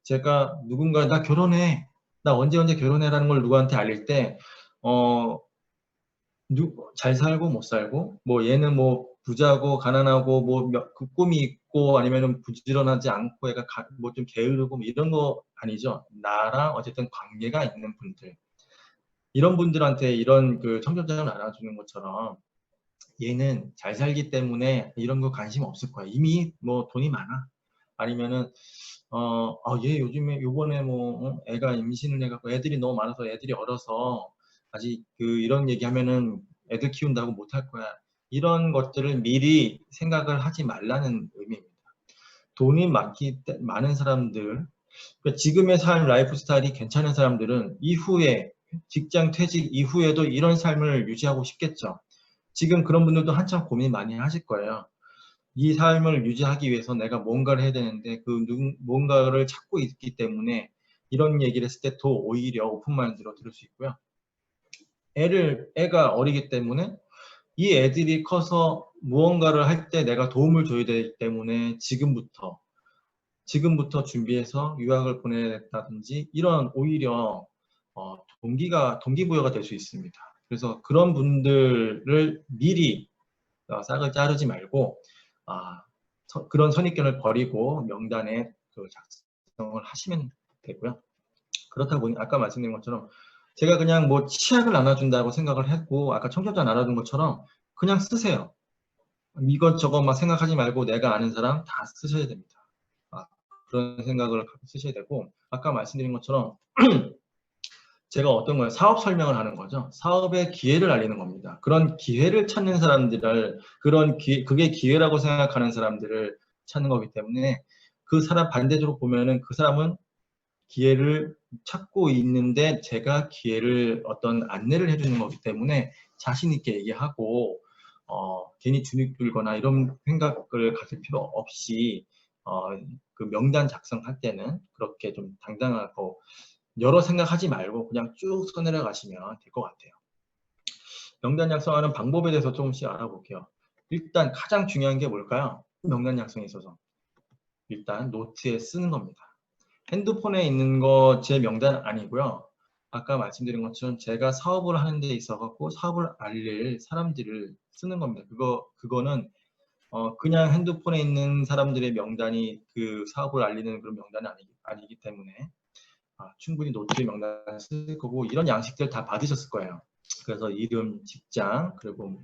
제가 누군가 나 결혼해, 나 언제 결혼해라는 걸 누구한테 알릴 때 잘 살고 못 살고 뭐 얘는 뭐 부자고 가난하고 뭐 그 꿈이 있고 아니면은 부지런하지 않고 얘가 뭐 좀 게으르고 뭐 이런 거 아니죠. 나랑 어쨌든 관계가 있는 분들 이런 분들한테 이런 그 청첩장을 나눠주는 것처럼 얘는 잘 살기 때문에 이런 거 관심 없을 거야. 이미 뭐 돈이 많아. 아니면은 얘 요번에 뭐 애가 임신을 해갖고 애들이 너무 많아서 애들이 어려서 아직 이런 얘기하면은 애들 키운다고 못할 거야. 이런 것들을 미리 생각을 하지 말라는 의미입니다. 돈이 많은 사람들, 그러니까 지금의 삶 라이프 스타일이 괜찮은 사람들은 이후에 직장 퇴직 이후에도 이런 삶을 유지하고 싶겠죠. 지금 그런 분들도 한참 고민 많이 하실 거예요. 이 삶을 유지하기 위해서 내가 뭔가를 해야 되는데 뭔가를 찾고 있기 때문에 이런 얘기를 했을 때 더 오히려 오픈마인드로 들을 수 있고요. 애가 어리기 때문에 이 애들이 커서 무언가를 할 때 내가 도움을 줘야 되기 때문에 지금부터 준비해서 유학을 보내겠다든지 이런 오히려 동기부여가 될 수 있습니다. 그래서 그런 분들을 미리 싹을 자르지 말고 그런 선입견을 버리고 명단에 작성을 하시면 되고요. 그렇다 보니 아까 말씀드린 것처럼 제가 그냥 뭐 치약을 나눠준다고 생각을 했고 아까 청첩장 나눠준 것처럼 그냥 쓰세요. 이것저것 막 생각하지 말고 내가 아는 사람 다 쓰셔야 됩니다. 그런 생각을 갖고 쓰셔야 되고 아까 말씀드린 것처럼 제가 어떤 거예요? 사업 설명을 하는 거죠. 사업의 기회를 알리는 겁니다. 그런 기회를 찾는 사람들을 그게 기회라고 생각하는 사람들을 찾는 거기 때문에 그 사람 반대적으로 보면은 그 사람은 기회를 찾고 있는데 제가 기회를 어떤 안내를 해주는 거기 때문에 자신 있게 얘기하고 괜히 주눅 들거나 이런 생각을 가질 필요 없이 그 명단 작성할 때는 그렇게 좀 당당하고 여러 생각하지 말고 그냥 쭉 써내려 가시면 될 것 같아요. 명단 작성하는 방법에 대해서 조금씩 알아볼게요. 일단 가장 중요한 게 뭘까요? 명단 작성에 있어서 일단 노트에 쓰는 겁니다. 핸드폰에 있는 거 제 명단 아니고요. 아까 말씀드린 것처럼 제가 사업을 하는 데 있어 갖고 사업을 알릴 사람들을 쓰는 겁니다. 그거는 그냥 핸드폰에 있는 사람들의 명단이 그 사업을 알리는 그런 명단이 아니기 때문에 충분히 노트의 명단을 쓸 거고 이런 양식들 다 받으셨을 거예요. 그래서 이름, 직장, 그리고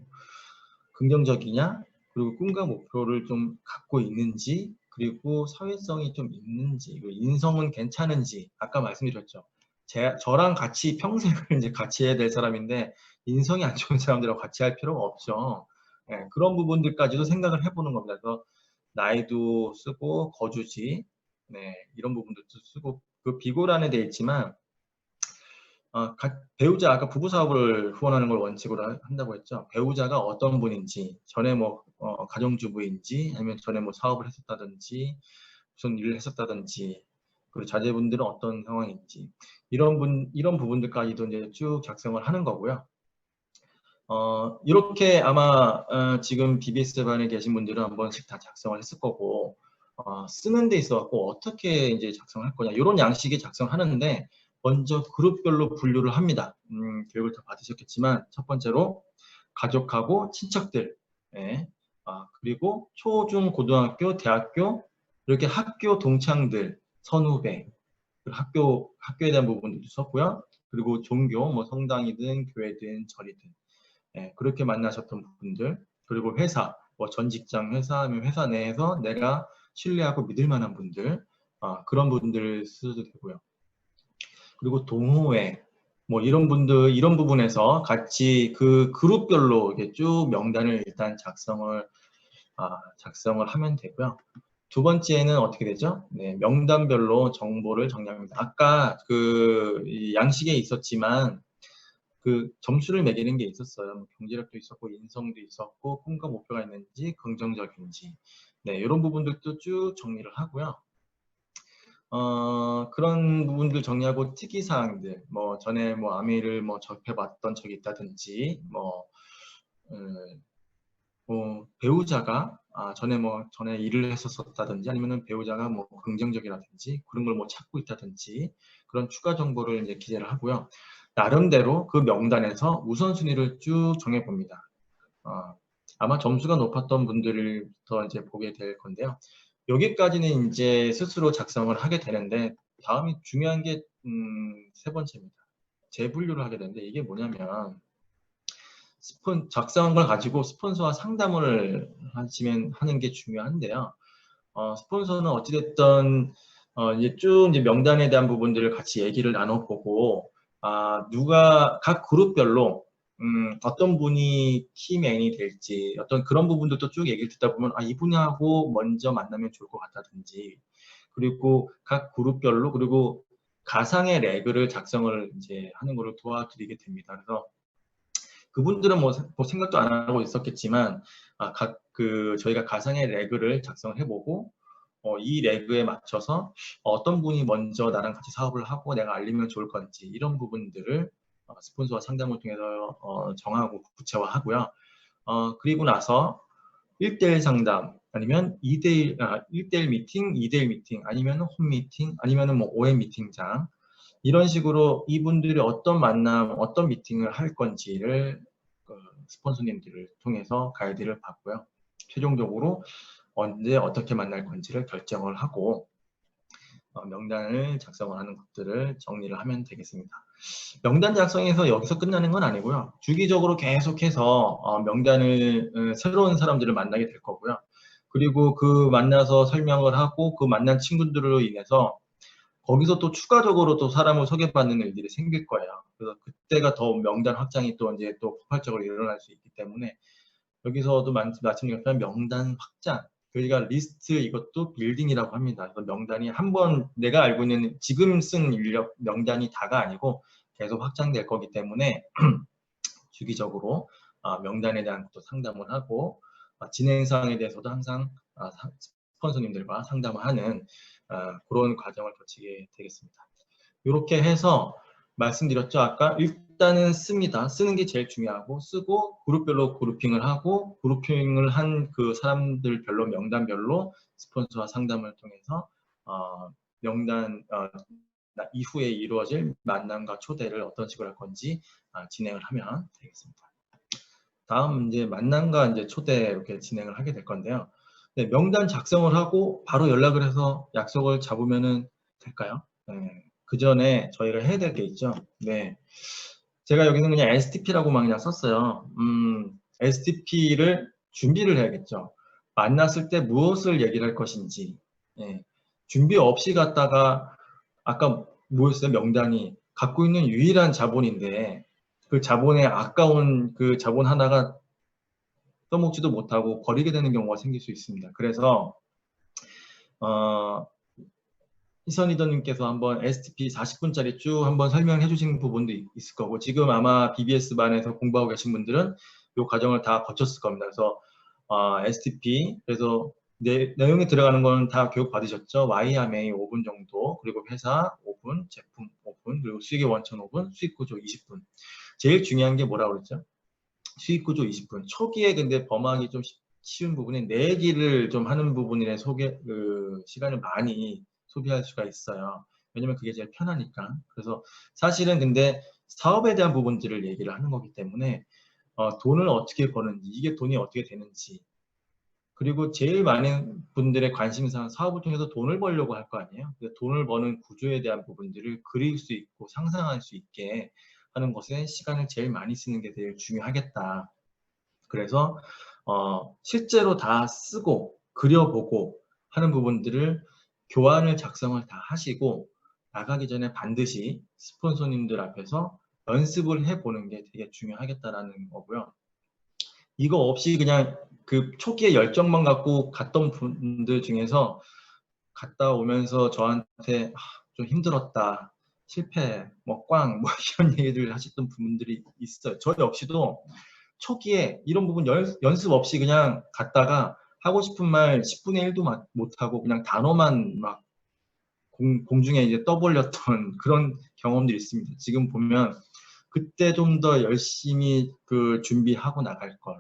긍정적이냐, 그리고 꿈과 목표를 좀 갖고 있는지, 그리고 사회성이 좀 있는지, 그리고 인성은 괜찮은지, 아까 말씀드렸죠. 저랑 같이 평생을 이제 같이 해야 될 사람인데, 인성이 안 좋은 사람들하고 같이 할 필요가 없죠. 예, 그런 부분들까지도 생각을 해보는 겁니다. 그래서 나이도 쓰고, 거주지, 네, 이런 부분들도 쓰고, 그 비고란에 돼 있지만, 배우자, 아까 부부사업을 후원하는 걸 원칙으로 한다고 했죠. 배우자가 어떤 분인지, 전에 뭐, 가정주부인지, 아니면 전에 뭐 사업을 했었다든지, 무슨 일을 했었다든지, 그리고 자제분들은 어떤 상황인지, 이런 부분들까지도 이제 쭉 작성을 하는 거고요. 이렇게 아마, 지금 BBS 반에 계신 분들은 한 번씩 다 작성을 했을 거고, 쓰는 데 있어갖고 어떻게 이제 작성을 할 거냐, 이런 양식의 작성하는데, 먼저 그룹별로 분류를 합니다. 교육을 다 받으셨겠지만, 첫 번째로 가족하고 친척들, 예. 그리고 초, 중, 고등학교, 대학교, 이렇게 학교 동창들, 선후배, 그리고 학교에 대한 부분들도 썼고요. 그리고 종교, 뭐 성당이든 교회든 절이든, 예, 그렇게 만나셨던 분들, 그리고 회사, 뭐 전 직장 회사, 아니면 회사 내에서 내가 신뢰하고 믿을 만한 분들, 그런 분들 쓰셔도 되고요. 그리고 동호회, 뭐 이런 분들, 이런 부분에서 같이 그 그룹별로 이렇게 쭉 명단을 일단 작성을 하면 되고요. 두 번째는 어떻게 되죠? 네, 명단별로 정보를 정리합니다. 아까 이 양식에 있었지만 그 점수를 매기는 게 있었어요. 뭐 경제력도 있었고 인성도 있었고 꿈과 목표가 있는지 긍정적인지, 네, 이런 부분들도 쭉 정리를 하고요. 그런 부분들 정리하고 특이사항들, 뭐 전에 뭐 아미를 뭐 접해봤던 적이 있다든지, 배우자가 전에 일을 했었다든지, 아니면은 배우자가 뭐 긍정적이라든지 그런 걸 뭐 찾고 있다든지, 그런 추가 정보를 이제 기재를 하고요. 나름대로 그 명단에서 우선순위를 쭉 정해봅니다. 아마 점수가 높았던 분들부터 이제 보게 될 건데요. 여기까지는 이제 스스로 작성을 하게 되는데, 다음이 중요한 게 세 번째입니다. 재분류를 하게 되는데, 이게 뭐냐면 작성한 걸 가지고 스폰서와 상담을 하는 게 중요한데요. 스폰서는 어찌됐든 이제 쭉 이제 명단에 대한 부분들을 같이 얘기를 나눠보고, 누가 각 그룹별로 어떤 분이 키맨이 될지, 어떤 그런 부분들도 쭉 얘기를 듣다 보면 이분하고 먼저 만나면 좋을 것 같다든지, 그리고 각 그룹별로, 그리고 가상의 레그를 작성을 이제 하는 거를 도와드리게 됩니다. 그래서 그분들은 뭐 생각도 안 하고 있었겠지만, 저희가 가상의 레그를 작성을 해보고, 이 레그에 맞춰서 어떤 분이 먼저 나랑 같이 사업을 하고 내가 알리면 좋을 건지, 이런 부분들을 스폰서와 상담을 통해서 정하고 구체화하고요. 그리고 나서 1대1 상담, 아니면 1대1 미팅, 2대1 미팅, 아니면 홈 미팅, 아니면 뭐 OM 미팅장, 이런 식으로 이분들이 어떤 만남, 어떤 미팅을 할 건지를 스폰서님들을 통해서 가이드를 받고요. 최종적으로 언제 어떻게 만날 건지를 결정을 하고 명단을 작성을 하는 것들을 정리를 하면 되겠습니다. 명단 작성에서 여기서 끝나는 건 아니고요. 주기적으로 계속해서 명단을 새로운 사람들을 만나게 될 거고요. 그리고 그 만나서 설명을 하고 그 만난 친구들로 인해서 거기서 또 추가적으로 또 사람을 소개받는 일들이 생길 거예요. 그래서 그때가 더 명단 확장이 또 이제 또 폭발적으로 일어날 수 있기 때문에, 여기서도 말씀드린 것처럼 명단 확장, 저희가 리스트, 이것도 빌딩이라고 합니다. 그래서 명단이 한번 내가 알고 있는 지금 쓴 인력 명단이 다가 아니고 계속 확장될 거기 때문에 주기적으로 명단에 대한 것도 상담을 하고, 진행 사항에 대해서도 항상 스폰서님들과 상담을 하는 그런 과정을 거치게 되겠습니다. 이렇게 해서 말씀드렸죠. 아까 일단은 씁니다. 쓰는 게 제일 중요하고, 쓰고 그룹별로 그룹핑을 하고, 그룹핑을 한 그 사람들별로 명단별로 스폰서와 상담을 통해서 명단 이후에 이루어질 만남과 초대를 어떤 식으로 할 건지 진행을 하면 되겠습니다. 다음 이제 만남과 이제 초대 이렇게 진행을 하게 될 건데요. 네, 명단 작성을 하고 바로 연락을 해서 약속을 잡으면 될까요? 네, 그 전에 저희가 해야 될 게 있죠. 네, 제가 여기는 그냥 STP라고만 그냥 썼어요. STP를 준비를 해야겠죠. 만났을 때 무엇을 얘기를 할 것인지, 예. 준비 없이 갔다가 아까 뭐였어요? 명단이 갖고 있는 유일한 자본인데 그 자본에 아까운 그 자본 하나가 써먹지도 못하고 버리게 되는 경우가 생길 수 있습니다. 그래서 희선 리더님께서 한번 STP 40분짜리 쭉 한번 설명해 주신 부분도 있을 거고 지금 아마 BBS 반에서 공부하고 계신 분들은 이 과정을 다 거쳤을 겁니다. 그래서 STP 그래서 내용이 들어가는 건 다 교육 받으셨죠? YMA 5분 정도 그리고 회사 5분, 제품 5분 그리고 수익의 원천 5분, 수익 구조 20분. 제일 중요한 게 뭐라고 그랬죠? 수익 구조 20분. 초기에 근데 범하기 좀 쉬운 부분이 내 얘기를 좀 하는 부분에 시간을 많이 소비할 수가 있어요. 왜냐면 그게 제일 편하니까. 그래서 사실은 근데 사업에 대한 부분들을 얘기를 하는 거기 때문에 돈을 어떻게 버는지, 이게 돈이 어떻게 되는지, 그리고 제일 많은 분들의 관심사는 사업을 통해서 돈을 벌려고 할 거 아니에요. 돈을 버는 구조에 대한 부분들을 그릴 수 있고 상상할 수 있게 하는 것에 시간을 제일 많이 쓰는 게 제일 중요하겠다. 그래서 실제로 다 쓰고 그려보고 하는 부분들을 교환을 작성을 다 하시고 나가기 전에 반드시 스폰서님들 앞에서 연습을 해보는 게 되게 중요하겠다라는 거고요. 이거 없이 그냥 그 초기에 열정만 갖고 갔던 분들 중에서 갔다 오면서 저한테 좀 힘들었다, 실패, 뭐 꽝, 뭐 이런 얘기를 하셨던 분들이 있어요. 저 역시도 초기에 이런 부분 연습 없이 그냥 갔다가 하고 싶은 말 10분의 1도 못하고 그냥 단어만 막 공중에 이제 떠벌렸던 그런 경험들이 있습니다. 지금 보면 그때 좀 더 열심히 그 준비하고 나갈 걸.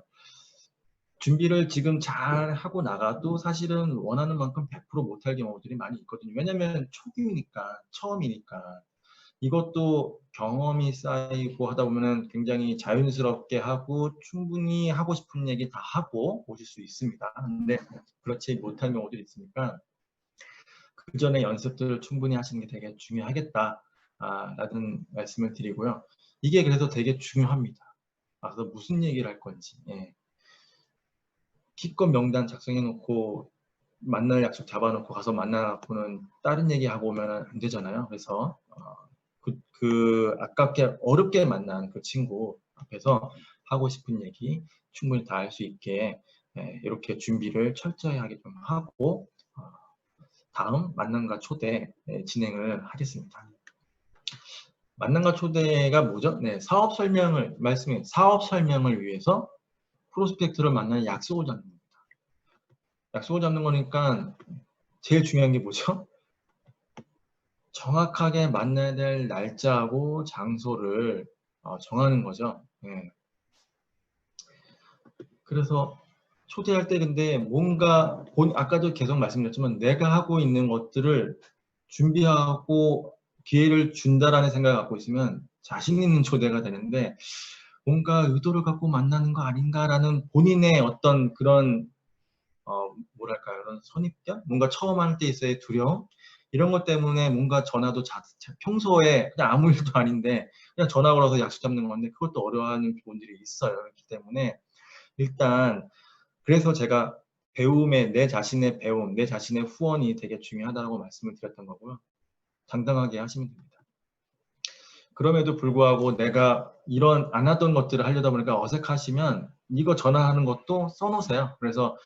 준비를 지금 잘 하고 나가도 사실은 원하는 만큼 100% 못할 경우들이 많이 있거든요. 왜냐면 초기니까, 처음이니까. 이것도 경험이 쌓이고 하다 보면 굉장히 자연스럽게 하고 충분히 하고 싶은 얘기 다 하고 오실 수 있습니다. 근데 그렇지 못한 경우들이 있으니까 그 전에 연습들을 충분히 하시는 게 되게 중요하겠다 라는 말씀을 드리고요. 이게 그래서 되게 중요합니다. 그래서 무슨 얘기를 할 건지. 예. 기껏 명단 작성해 놓고 만날 약속 잡아놓고 가서 만나갖고는 다른 얘기하고 오면 안 되잖아요. 그래서 그 아깝게 어렵게 만난 그 친구 앞에서 하고 싶은 얘기 충분히 다 할 수 있게 이렇게 준비를 철저히 하게 좀 하고 다음 만남과 초대 진행을 하겠습니다. 만남과 초대가 뭐죠? 네, 사업 설명을 위해서 프로스펙트를 만나는 약속을 잡는 겁니다. 약속을 잡는 거니까 제일 중요한 게 뭐죠? 정확하게 만나야 될 날짜하고 장소를 정하는 거죠. 네. 그래서 초대할 때 근데 뭔가 아까도 계속 말씀드렸지만 내가 하고 있는 것들을 준비하고 기회를 준다라는 생각을 갖고 있으면 자신 있는 초대가 되는데 뭔가 의도를 갖고 만나는 거 아닌가라는 본인의 어떤 그런 뭐랄까요, 그런 선입견? 뭔가 처음 할 때 있어야 두려움? 이런 것 때문에 뭔가 전화도 평소에 그냥 아무 일도 아닌데 그냥 전화 걸어서 약속 잡는 건데 그것도 어려워하는 부분들이 있어요. 그렇기 때문에 일단 그래서 제가 내 자신의 배움, 내 자신의 후원이 되게 중요하다고 말씀을 드렸던 거고요. 당당하게 하시면 됩니다. 그럼에도 불구하고 내가 이런 안 하던 것들을 하려다 보니까 어색하시면 이거 전화하는 것도 써놓으세요. 그래서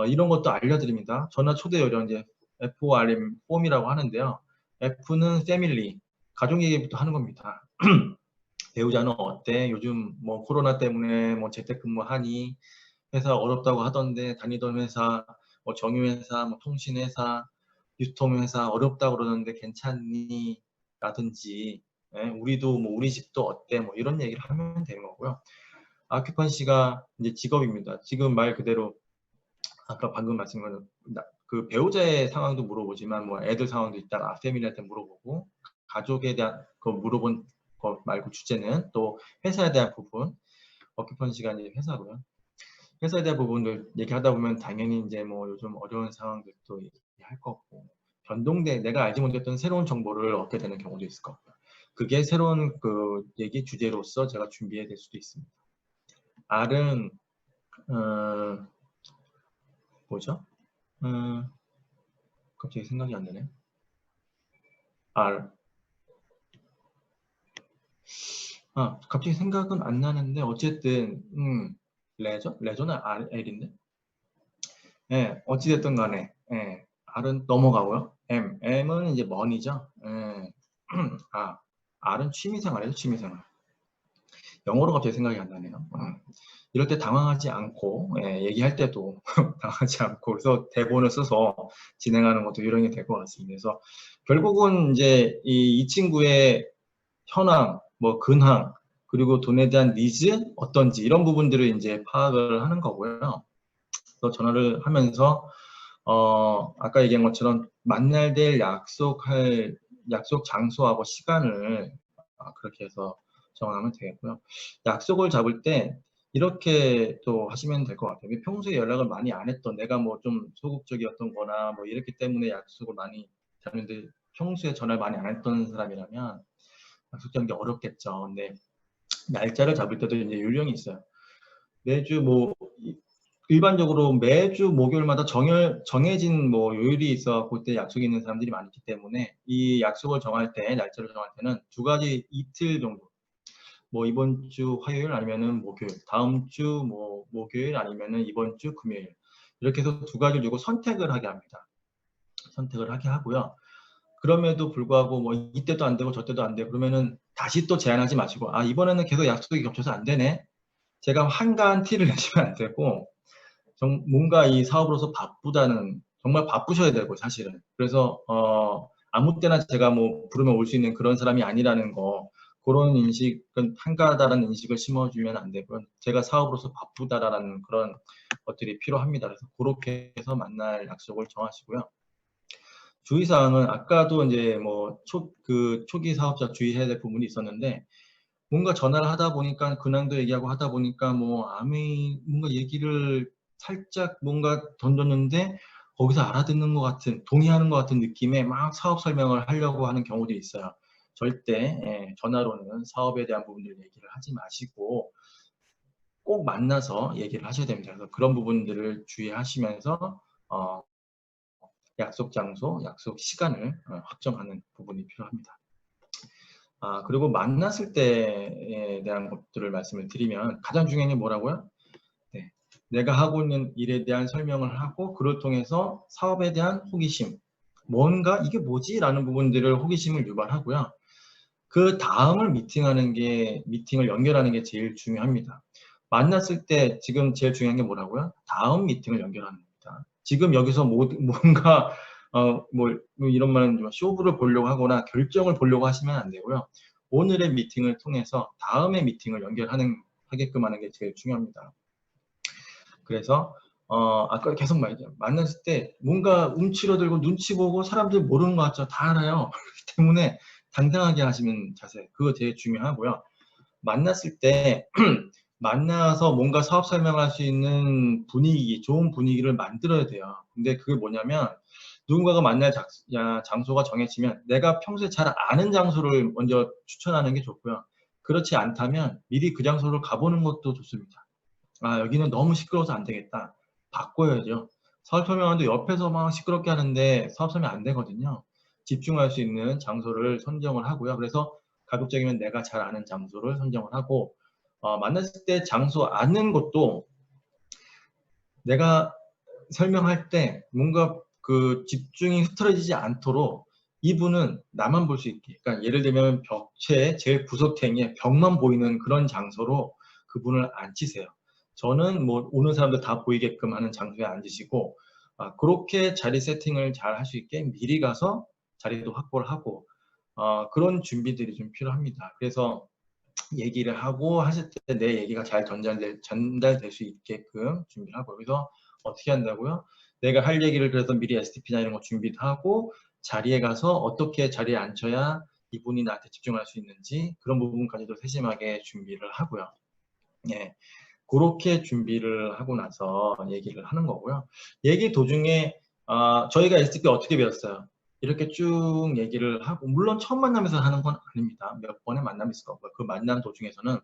이런 것도 알려드립니다. 전화 초대 요령 이제 FORM 폼이라고 하는데요. F는 패밀리, 가족 얘기부터 하는 겁니다. 배우자는 어때? 요즘 뭐 코로나 때문에 뭐 재택근무하니? 회사 어렵다고 하던데 다니던 회사, 뭐 정유회사, 뭐 통신회사, 유통회사 어렵다고 그러는데 괜찮니? 라든지 우리도 뭐 우리 집도 어때? 뭐 이런 얘기를 하면 되는 거고요. 아큐펀시가 이제 직업입니다. 지금 말 그대로 아까 방금 말씀드린 그 배우자의 상황도 물어보지만 뭐 애들 상황도 있다가 패밀리한테 물어보고 가족에 대한 거 물어본 거 말고 주제는 또 회사에 대한 부분 어큐펀시가 이제 회사고요. 회사에 대한 부분들 얘기하다 보면 당연히 이제 뭐 요즘 어려운 상황들도 얘기할 거고 내가 알지 못했던 새로운 정보를 얻게 되는 경우도 있을 거고 그게 새로운 그 얘기 주제로서 제가 준비해 될 수도 있습니다. R은 뭐죠? 갑자기 생각이 안 나네. R. 갑자기 생각은 안 나는데 어쨌든 레저는 L인데. 예, 어찌됐든 간에 예, R은 넘어가고요. M은 이제 money죠. 예. R은 취미생활이죠, 취미생활. 영어로 갑자기 생각이 안 나네요. 이럴 때 당황하지 않고 얘기할 때도 당황하지 않고 그래서 대본을 써서 진행하는 것도 요령이 될 것 같습니다. 그래서 결국은 이제 이 친구의 현황, 뭐 근황, 그리고 돈에 대한 니즈 어떤지 이런 부분들을 이제 파악을 하는 거고요. 또 전화를 하면서 아까 얘기한 것처럼 만날 될 약속 장소하고 시간을 그렇게 해서 정하면 되겠고요. 약속을 잡을 때 이렇게 또 하시면 될 것 같아요. 평소에 연락을 많이 안 했던 내가 뭐 좀 소극적이었던 거나 뭐 이렇기 때문에 약속을 많이 잡는데 평소에 전화를 많이 안 했던 사람이라면 약속 잡는 게 어렵겠죠. 근데 날짜를 잡을 때도 이제 요령이 있어요. 매주 뭐 일반적으로 매주 목요일마다 정해진 뭐 요일이 있어 그때 약속이 있는 사람들이 많기 때문에 이 약속을 정할 때 날짜를 정할 때는 두 가지 이틀 정도 뭐 이번 주 화요일 아니면은 목요일 다음 주 뭐 목요일 아니면은 이번 주 금요일 이렇게 해서 두 가지를 주고 선택을 하게 합니다. 선택을 하게 하고요. 그럼에도 불구하고 뭐 이때도 안 되고 저때도 안 되고 그러면은 다시 또 제한하지 마시고 이번에는 계속 약속이 겹쳐서 안 되네. 제가 한가한 티를 내시면 안 되고 뭔가 이 사업으로서 바쁘다는 정말 바쁘셔야 되고 사실은 그래서 아무 때나 제가 뭐 부르면 올 수 있는 그런 사람이 아니라는 거 그런 인식은 한가하다라는 인식을 심어주면 안 되고요. 제가 사업으로서 바쁘다라는 그런 것들이 필요합니다. 그래서 그렇게 해서 만날 약속을 정하시고요. 주의사항은 아까도 이제 뭐 초기 사업자 주의해야 될 부분이 있었는데 뭔가 전화를 하다 보니까 근황도 얘기하고 하다 보니까 뭐 뭔가 얘기를 살짝 뭔가 던졌는데 거기서 알아듣는 것 같은 동의하는 것 같은 느낌에 막 사업 설명을 하려고 하는 경우도 있어요. 절대 전화로는 사업에 대한 부분들 얘기를 하지 마시고 꼭 만나서 얘기를 하셔야 됩니다. 그래서 그런 부분들을 주의하시면서 약속 장소, 약속 시간을 확정하는 부분이 필요합니다. 그리고 만났을 때에 대한 것들을 말씀을 드리면 가장 중요한 게 뭐라고요? 네. 내가 하고 있는 일에 대한 설명을 하고 그를 통해서 사업에 대한 호기심, 뭔가 이게 뭐지? 라는 부분들을 호기심을 유발하고요. 그 다음을 미팅을 연결하는 게 제일 중요합니다. 만났을 때 지금 제일 중요한 게 뭐라고요? 다음 미팅을 연결하는 겁니다. 지금 여기서 뭔가 뭐 이런 말은 쇼부를 보려고 하거나 결정을 보려고 하시면 안 되고요. 오늘의 미팅을 통해서 다음의 미팅을 하게끔 하는 게 제일 중요합니다. 그래서 아까 계속 말했죠. 만났을 때 뭔가 움츠러들고 눈치 보고 사람들 모르는 것 같죠. 다 알아요. 그렇기 때문에 당당하게 하시는 자세 그거 제일 중요하고요. 만났을 때 만나서 뭔가 사업 설명할 수 있는 분위기, 좋은 분위기를 만들어야 돼요. 근데 그게 뭐냐면 누군가가 만날 장소가 정해지면 내가 평소에 잘 아는 장소를 먼저 추천하는 게 좋고요. 그렇지 않다면 미리 그 장소를 가보는 것도 좋습니다. 여기는 너무 시끄러워서 안 되겠다. 바꿔야죠. 사업 설명하는데 옆에서 막 시끄럽게 하는데 사업 설명 안 되거든요. 집중할 수 있는 장소를 선정을 하고요. 그래서 가급적이면 내가 잘 아는 장소를 선정을 하고 만났을 때 장소 아는 것도 내가 설명할 때 뭔가 그 집중이 흐트러지지 않도록 이분은 나만 볼 수 있게 그러니까 예를 들면 벽체의 제일 구석탱이에 벽만 보이는 그런 장소로 그분을 앉히세요. 저는 뭐 오는 사람들 다 보이게끔 하는 장소에 앉으시고 그렇게 자리 세팅을 잘 할 수 있게 미리 가서 자리도 확보를 하고 그런 준비들이 좀 필요합니다. 그래서 얘기를 하고 하실 때 내 얘기가 잘 전달될 수 있게끔 준비를 하고 그래서 어떻게 한다고요? 내가 할 얘기를 그래서 미리 STP나 이런 거 준비도 하고 자리에 가서 어떻게 자리에 앉혀야 이분이 나한테 집중할 수 있는지 그런 부분까지도 세심하게 준비를 하고요. 예, 그렇게 준비를 하고 나서 얘기를 하는 거고요. 얘기 도중에 저희가 STP 어떻게 배웠어요? 이렇게 쭉 얘기를 하고 물론 처음 만나면서 하는 건 아닙니다. 몇 번의 만남이 있을 거고요. 그 만남 도중에서는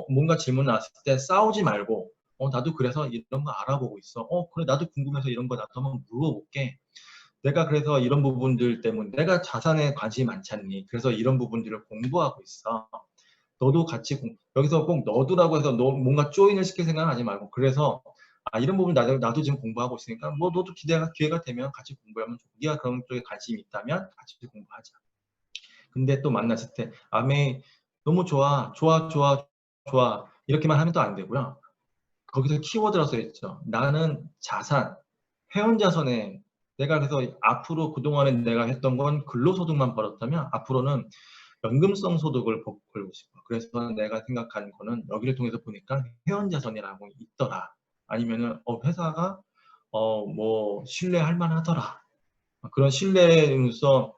뭔가 질문 나왔을 때 싸우지 말고 나도 그래서 이런 거 알아보고 있어. 그래 나도 궁금해서 이런 거 나도 한번 물어볼게. 내가 그래서 이런 부분들 때문에 내가 자산에 관심이 많지 않니? 그래서 이런 부분들을 공부하고 있어. 너도 같이 여기서 꼭 너도라고 해서 너 뭔가 조인을 시킬 생각하지 말고 그래서 이런 부분 나도 지금 공부하고 있으니까 뭐 너도 기회가 되면 같이 공부하면 좋고 네가 그런 쪽에 관심이 있다면 같이 공부하자. 근데 또 만났을 때 아메 너무 좋아 이렇게만 하면 또 안 되고요. 거기서 키워드라고 써있죠. 나는 자산, 회원자산에 내가 그래서 앞으로 그동안에 내가 했던 건 근로소득만 벌었다면 앞으로는 연금성 소득을 벌고 싶어. 그래서 내가 생각하는 거는 여기를 통해서 보니까 회원자산이라고 있더라. 아니면은 회사가 뭐 신뢰할 만하더라. 그런 신뢰로서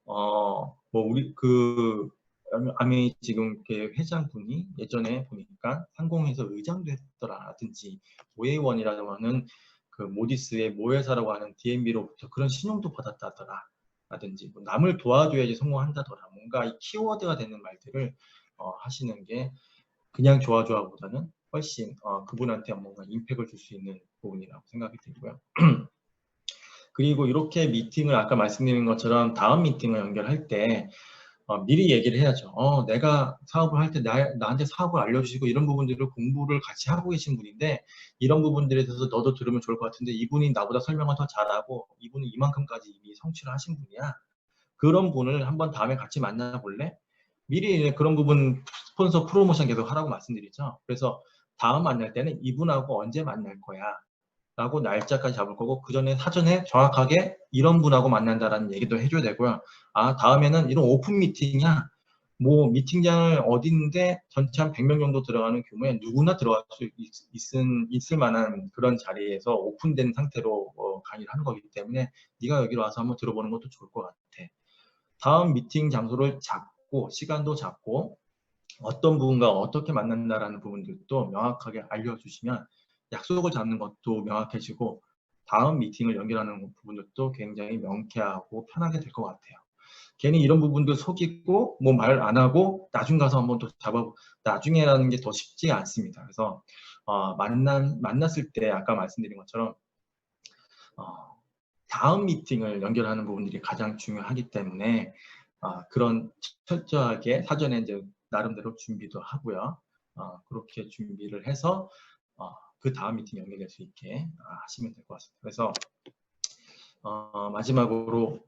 뭐 우리 아미 지금 회장분이 예전에 보니까 상공에서 의장도 했더라든지 모에원이라고 하는 그 모디스의 모회사라고 하는 DMB로부터 그런 신용도 받았다더라. 라든지 뭐 남을 도와줘야지 성공한다더라. 뭔가 이 키워드가 되는 말들을 하시는 게 그냥 좋아보다는 훨씬 그분한테 뭔가 임팩을 줄 수 있는 부분이라고 생각이 들고요. 그리고 이렇게 미팅을 아까 말씀드린 것처럼 다음 미팅을 연결할 때 미리 얘기를 해야죠. 내가 사업을 할 때 나한테 사업을 알려주시고 이런 부분들을 공부를 같이 하고 계신 분인데 이런 부분들에 대해서 너도 들으면 좋을 것 같은데 이분이 나보다 설명을 더 잘하고 이분은 이만큼까지 이미 성취를 하신 분이야. 그런 분을 한번 다음에 같이 만나볼래? 미리 그런 부분 스폰서 프로모션 계속 하라고 말씀드리죠. 그래서 다음 만날 때는 이분하고 언제 만날 거야? 라고 날짜까지 잡을 거고 그 전에 사전에 정확하게 이런 분하고 만난다라는 얘기도 해줘야 되고요. 다음에는 이런 오픈 미팅이야. 뭐 미팅장을 어딘데 전체 한 100명 정도 들어가는 규모에 누구나 들어갈 수 있을 만한 그런 자리에서 오픈된 상태로 강의를 하는 거기 때문에 네가 여기로 와서 한번 들어보는 것도 좋을 것 같아. 다음 미팅 장소를 잡고 시간도 잡고 어떤 부분과 어떻게 만난다라는 부분들도 명확하게 알려주시면 약속을 잡는 것도 명확해지고 다음 미팅을 연결하는 부분들도 굉장히 명쾌하고 편하게 될 것 같아요. 괜히 이런 부분들 속이고 뭐 말 안 하고 나중 가서 한번 또 나중에라는 게 더 쉽지 않습니다. 그래서 만났을 때 아까 말씀드린 것처럼 다음 미팅을 연결하는 부분들이 가장 중요하기 때문에 그런 철저하게 사전에 이제 나름대로 준비도 하고요. 그렇게 준비를 해서 그 다음 미팅 연결될 수 있게 하시면 될 것 같습니다. 그래서 마지막으로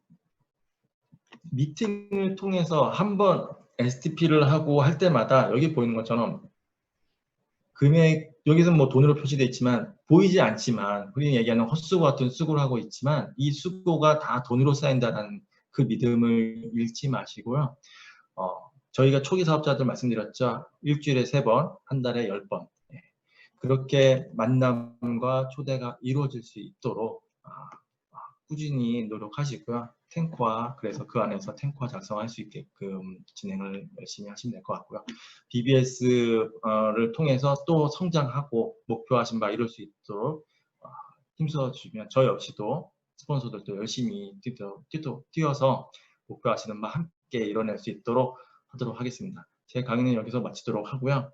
미팅을 통해서 한번 STP를 하고 할 때마다 여기 보이는 것처럼 금액 여기서 뭐 돈으로 표시되어 있지만 보이지 않지만 흔히 얘기하는 헛수고 같은 수고를 하고 있지만 이 수고가 다 돈으로 쌓인다는 그 믿음을 잃지 마시고요. 저희가 초기 사업자들 말씀드렸죠. 일주일에 3번, 한 달에 10번. 그렇게 만남과 초대가 이루어질 수 있도록 꾸준히 노력하시고요. 탱커와 그래서 그 안에서 탱커와 작성할 수 있게끔 진행을 열심히 하시면 될 것 같고요. BBS를 통해서 또 성장하고 목표하신 바 이룰 수 있도록 힘써 주시면 저 역시도 스폰서들도 열심히 뛰어서 목표하시는 바 함께 이뤄낼 수 있도록 하도록 하겠습니다. 제 강의는 여기서 마치도록 하고요.